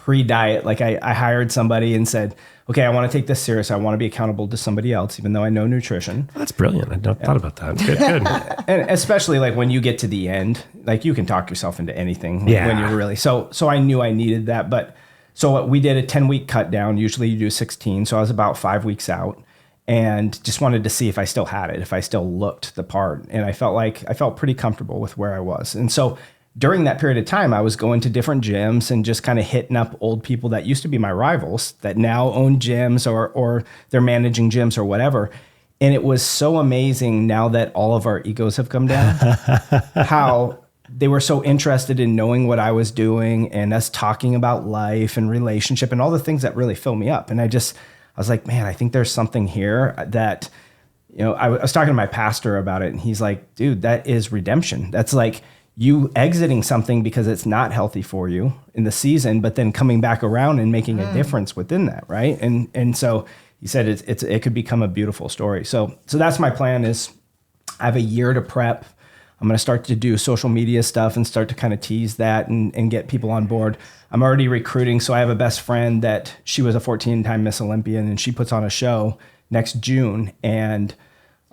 pre-diet. Like I hired somebody and said, okay, I want to take this serious. I want to be accountable to somebody else, even though I know nutrition. That's brilliant. I never thought about that. Good. And especially like when you get to the end, like you can talk yourself into anything when you're really, so I knew I needed that. But so we did a 10-week cut down. Usually you do 16. So I was about 5 weeks out and just wanted to see if I still had it, if I still looked the part. And I felt pretty comfortable with where I was. And so during that period of time, I was going to different gyms and just kind of hitting up old people that used to be my rivals that now own gyms or they're managing gyms or whatever. And it was so amazing now that all of our egos have come down, how they were so interested in knowing what I was doing and us talking about life and relationship and all the things that really fill me up. And I was like, man, I think there's something here that, I was talking to my pastor about it and he's like, dude, that is redemption. That's like you exiting something because it's not healthy for you in the season, but then coming back around and making a difference within that. Right. And so he said it could become a beautiful story. So that's my plan is I have a year to prep. I'm going to start to do social media stuff and start to kind of tease that and get people on board. I'm already recruiting. So I have a best friend that she was a 14-time Miss Olympian and she puts on a show next June. And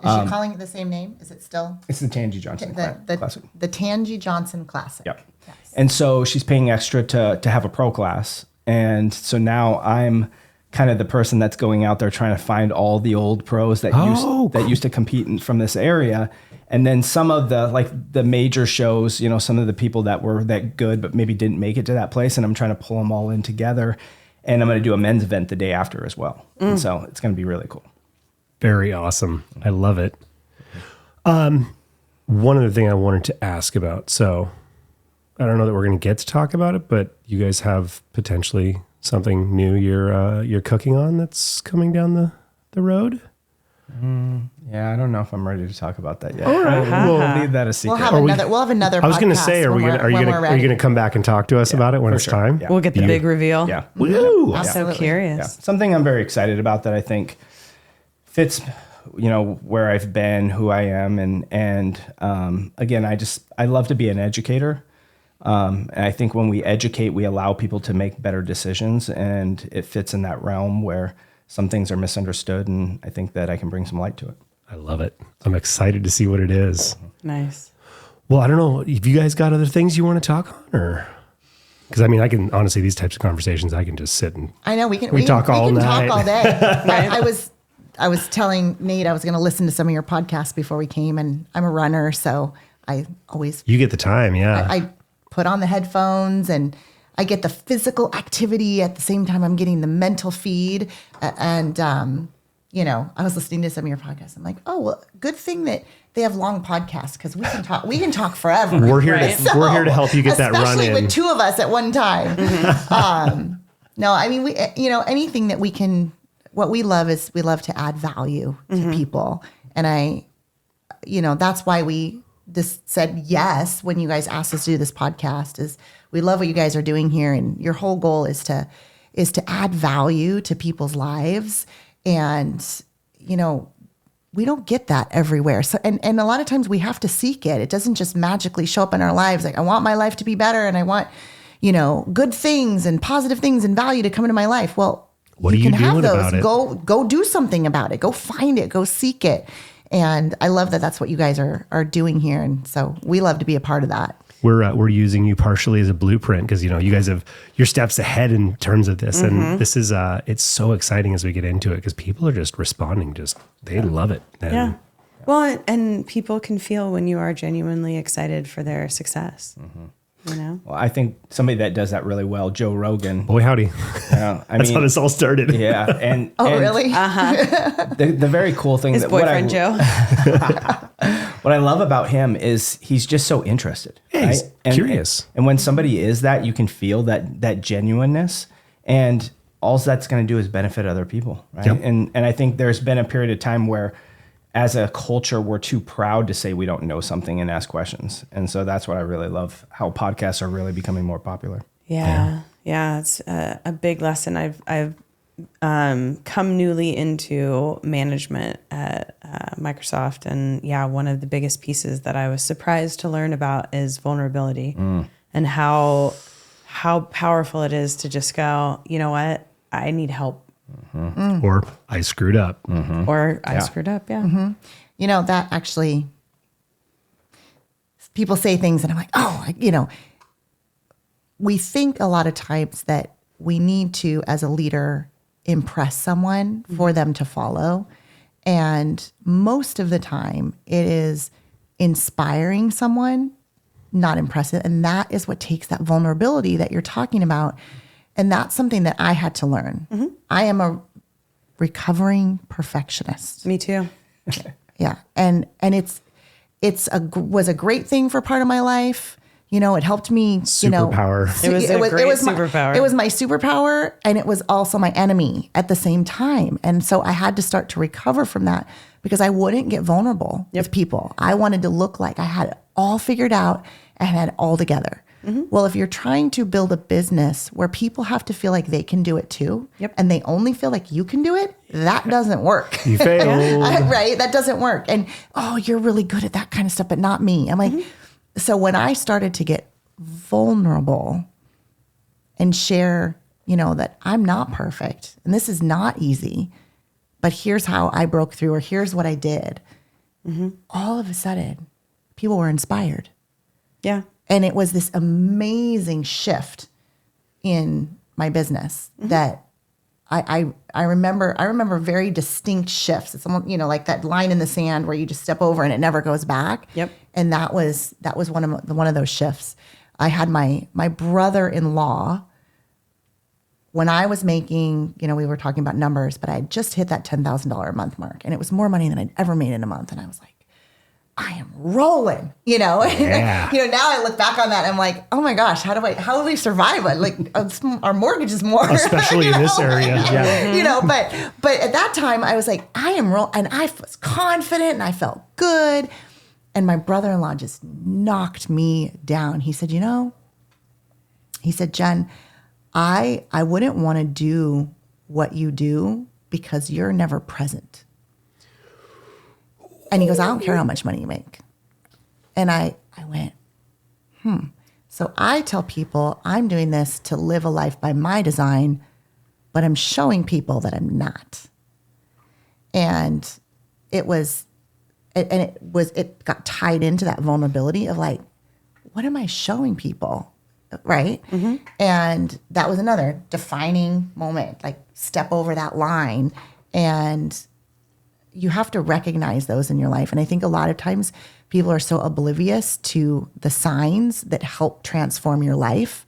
is she calling it the same name? Is it still? It's the Tangi Johnson Classic. The Tangi Johnson Classic. Yep. Yes. And so she's paying extra to have a pro class. And so now I'm kind of the person that's going out there trying to find all the old pros that used to compete from this area. And then some of the major shows, some of the people that were that good, but maybe didn't make it to that place. And I'm trying to pull them all in together. And I'm going to do a men's event the day after as well. And so it's going to be really cool. Very awesome. I love it. One other thing I wanted to ask about. So I don't know that we're going to get to talk about it, but you guys have potentially something new you're cooking on that's coming down the road. Yeah, I don't know if I'm ready to talk about that yet. All right. We'll leave that a secret. We'll have another. I was going to say, are you going to come back and talk to us about it when it's time? Yeah. We'll get the big reveal. Yeah. Woo! I'm so curious. Yeah. Something I'm very excited about that I think fits, where I've been, who I am, and again, I love to be an educator. And I think when we educate, we allow people to make better decisions, and it fits in that realm where some things are misunderstood, and I think that I can bring some light to it. I love it. I'm excited to see what it is. Nice. Well, I don't know if you guys got other things you want to talk on, or because I can honestly, these types of conversations, I can just sit and I know we can talk all night. Talk all day. I was telling Nate I was going to listen to some of your podcasts before we came, and I'm a runner, so I always you get the time. Yeah, I put on the headphones and I get the physical activity at the same time I'm getting the mental feed. And, I was listening to some of your podcasts. I'm like, oh, well, good thing that they have long podcasts because we can talk forever. We're here to help you get that run in. Especially with two of us at one time. We, anything that we can, what we love is we love to add value to people. And that's why we just said yes when you guys asked us to do this podcast is we love what you guys are doing here, and your whole goal is to add value to people's lives. And we don't get that everywhere. So and a lot of times we have to seek it. It doesn't just magically show up in our lives. Like I want my life to be better, and I want good things and positive things and value to come into my life. Well, what are you doing about it? Go do something about it. Go find it. Go seek it. And I love that that's what you guys are doing here. And so we love to be a part of that. We're using you partially as a blueprint because, you guys have your steps ahead in terms of this. And this is, it's so exciting as we get into it because people are just responding. They love it. And Well, and people can feel when you are genuinely excited for their success. Well, I think somebody that does that really well, Joe Rogan. Boy, howdy. That's how this all started. Yeah. And really? The very cool thing his boyfriend Joe. What I love about him is he's just so interested. Yeah, he's curious. And when somebody is that, you can feel that genuineness, and all that's going to do is benefit other people. Right. Yep. And I think there's been a period of time where as a culture, we're too proud to say we don't know something and ask questions. And so that's what I really love, how podcasts are really becoming more popular. Yeah. It's a big lesson. I've come newly into management at Microsoft. And one of the biggest pieces that I was surprised to learn about is vulnerability and how how powerful it is to just go, you know what? I need help. Or I screwed up. Or I screwed up. Yeah. You know, that actually, people say things and I'm like, oh, you know, we think a lot of times that we need to, as a leader, impress someone for them to follow. And most of the time it is inspiring someone, not impressive. And that is what takes that vulnerability that you're talking about. And that's something that I had to learn. I am a recovering perfectionist. Me too. Yeah. And was a great thing for part of my life. You know, it helped me, Superpower. It was a great superpower. It was my superpower, and it was also my enemy at the same time. And so I had to start to recover from that because I wouldn't get vulnerable with people. I wanted to look like I had it all figured out and had it all together. Well, if you're trying to build a business where people have to feel like they can do it too, and they only feel like you can do it, that doesn't work. You failed. Right? That doesn't work. And, oh, you're really good at that kind of stuff, but not me. I'm like, so when I started to get vulnerable and share, you know, that I'm not perfect and this is not easy, but here's how I broke through or here's what I did, all of a sudden, people were inspired. Yeah. And it was this amazing shift in my business that I remember very distinct shifts. It's almost, you know, like that line in the sand where you just step over and it never goes back. Yep. And that was one of those shifts. I had my brother-in-law, when I was making, you know, we were talking about numbers, but I had just hit that $10,000 a month mark, and it was more money than I'd ever made in a month. And I was like, I am rolling, you know. Yeah. You know, now I look back on that and I'm like, oh my gosh, how do we survive? Like our mortgage is more, especially in this area. Yeah. You know, but at that time I was like, I am and I was confident and I felt good. And my brother-in-law just knocked me down. He said, Jen, I wouldn't want to do what you do because you're never present. And he goes, I don't care how much money you make. And I went, So I tell people I'm doing this to live a life by my design, but I'm showing people that I'm not. And it got tied into that vulnerability of like, what am I showing people? Right? And that was another defining moment, like step over that line. And you have to recognize those in your life. And I think a lot of times people are so oblivious to the signs that help transform your life.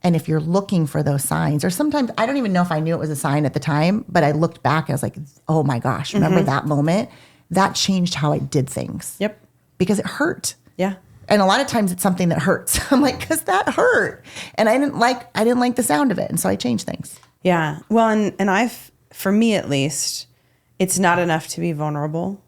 And if you're looking for those signs, or sometimes I don't even know if I knew it was a sign at the time, but I looked back and I was like, oh my gosh, remember that moment? That changed how I did things. Yep. Because it hurt. Yeah. And a lot of times it's something that hurts. I'm like, because that hurt. And I didn't like the sound of it. And so I changed things. Yeah. Well, and for me at least, it's not enough to be vulnerable.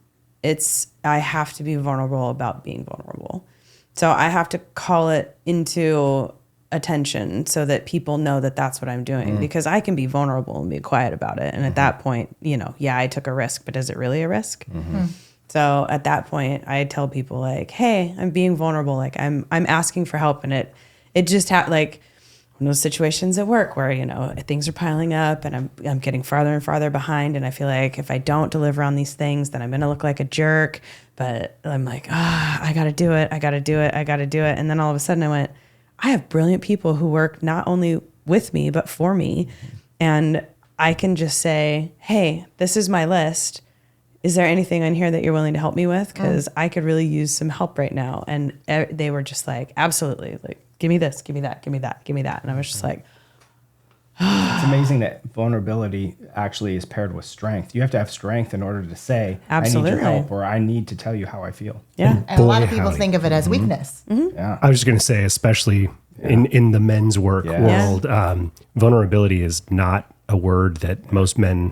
I have to be vulnerable about being vulnerable. So I have to call it into attention so that people know that that's what I'm doing, because I can be vulnerable and be quiet about it. And at that point, you know, yeah, I took a risk, but is it really a risk? So at that point I tell people like, hey, I'm being vulnerable. Like I'm asking for help. And it just like in those situations at work where, you know, things are piling up and I'm getting farther and farther behind. And I feel like if I don't deliver on these things, then I'm going to look like a jerk. But I'm like, I got to do it. I got to do it. I got to do it. And then all of a sudden I went, I have brilliant people who work not only with me, but for me. And I can just say, hey, this is my list. Is there anything on here that you're willing to help me with? Because I could really use some help right now. And they were just like, absolutely. Like, give me this, give me that, give me that, give me that. And I was just like, it's amazing that vulnerability actually is paired with strength. You have to have strength in order to say, absolutely, I need your help, or I need to tell you how I feel. Yeah. And a lot of people think of it as weakness. Yeah. I was just going to say, especially in the men's work world, vulnerability is not a word that most men,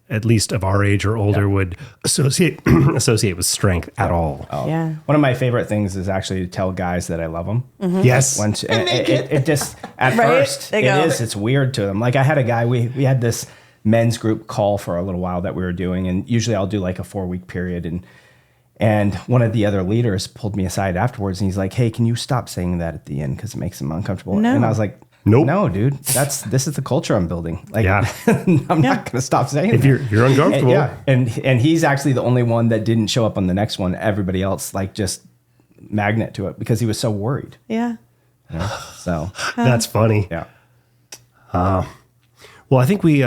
at least of our age or older, would associate with strength at all. Oh. Yeah. One of my favorite things is actually to tell guys that I love them. Yes. It just, at first, it's weird to them. Like I had a guy, we had this men's group call for a little while that we were doing. And usually I'll do like a 4-week period. And one of the other leaders pulled me aside afterwards and he's like, hey, can you stop saying that at the end? Because it makes them uncomfortable. No. And I was like, Nope. No, dude. This is the culture I'm building. Like, Yeah. I'm not going to stop saying If that. you're uncomfortable. And he's actually the only one that didn't show up on the next one. Everybody else, like, just magnet to it because he was so worried. Yeah. You know? So That's funny. yeah. Well, I think we're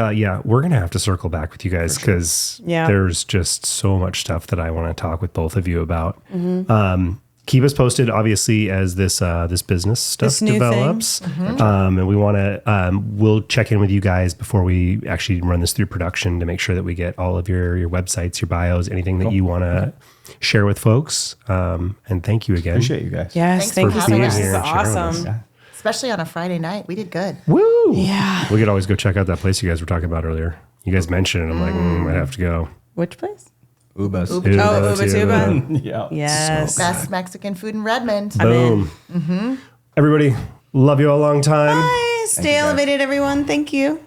going to have to circle back with you guys because there's just so much stuff that I want to talk with both of you about. Keep us posted, obviously, as this business stuff develops. And we want to, we'll check in with you guys before we actually run this through production to make sure that we get all of your websites, your bios, anything that you want to share with folks. And thank you again. Appreciate you guys. Yes. Thanks Thank you for so having much. us. This is Here and sharing with awesome. us. Especially on a Friday night. We did good. Woo! Yeah. We could always go check out that place you guys were talking about earlier. You guys mentioned it. I'm like, might have to go. Which place? Ubas. Ubatuba. Yeah. Yes. Best Mexican food in Redmond. Boom. Everybody, love you a long time. Bye. Stay elevated, everyone. Thank you.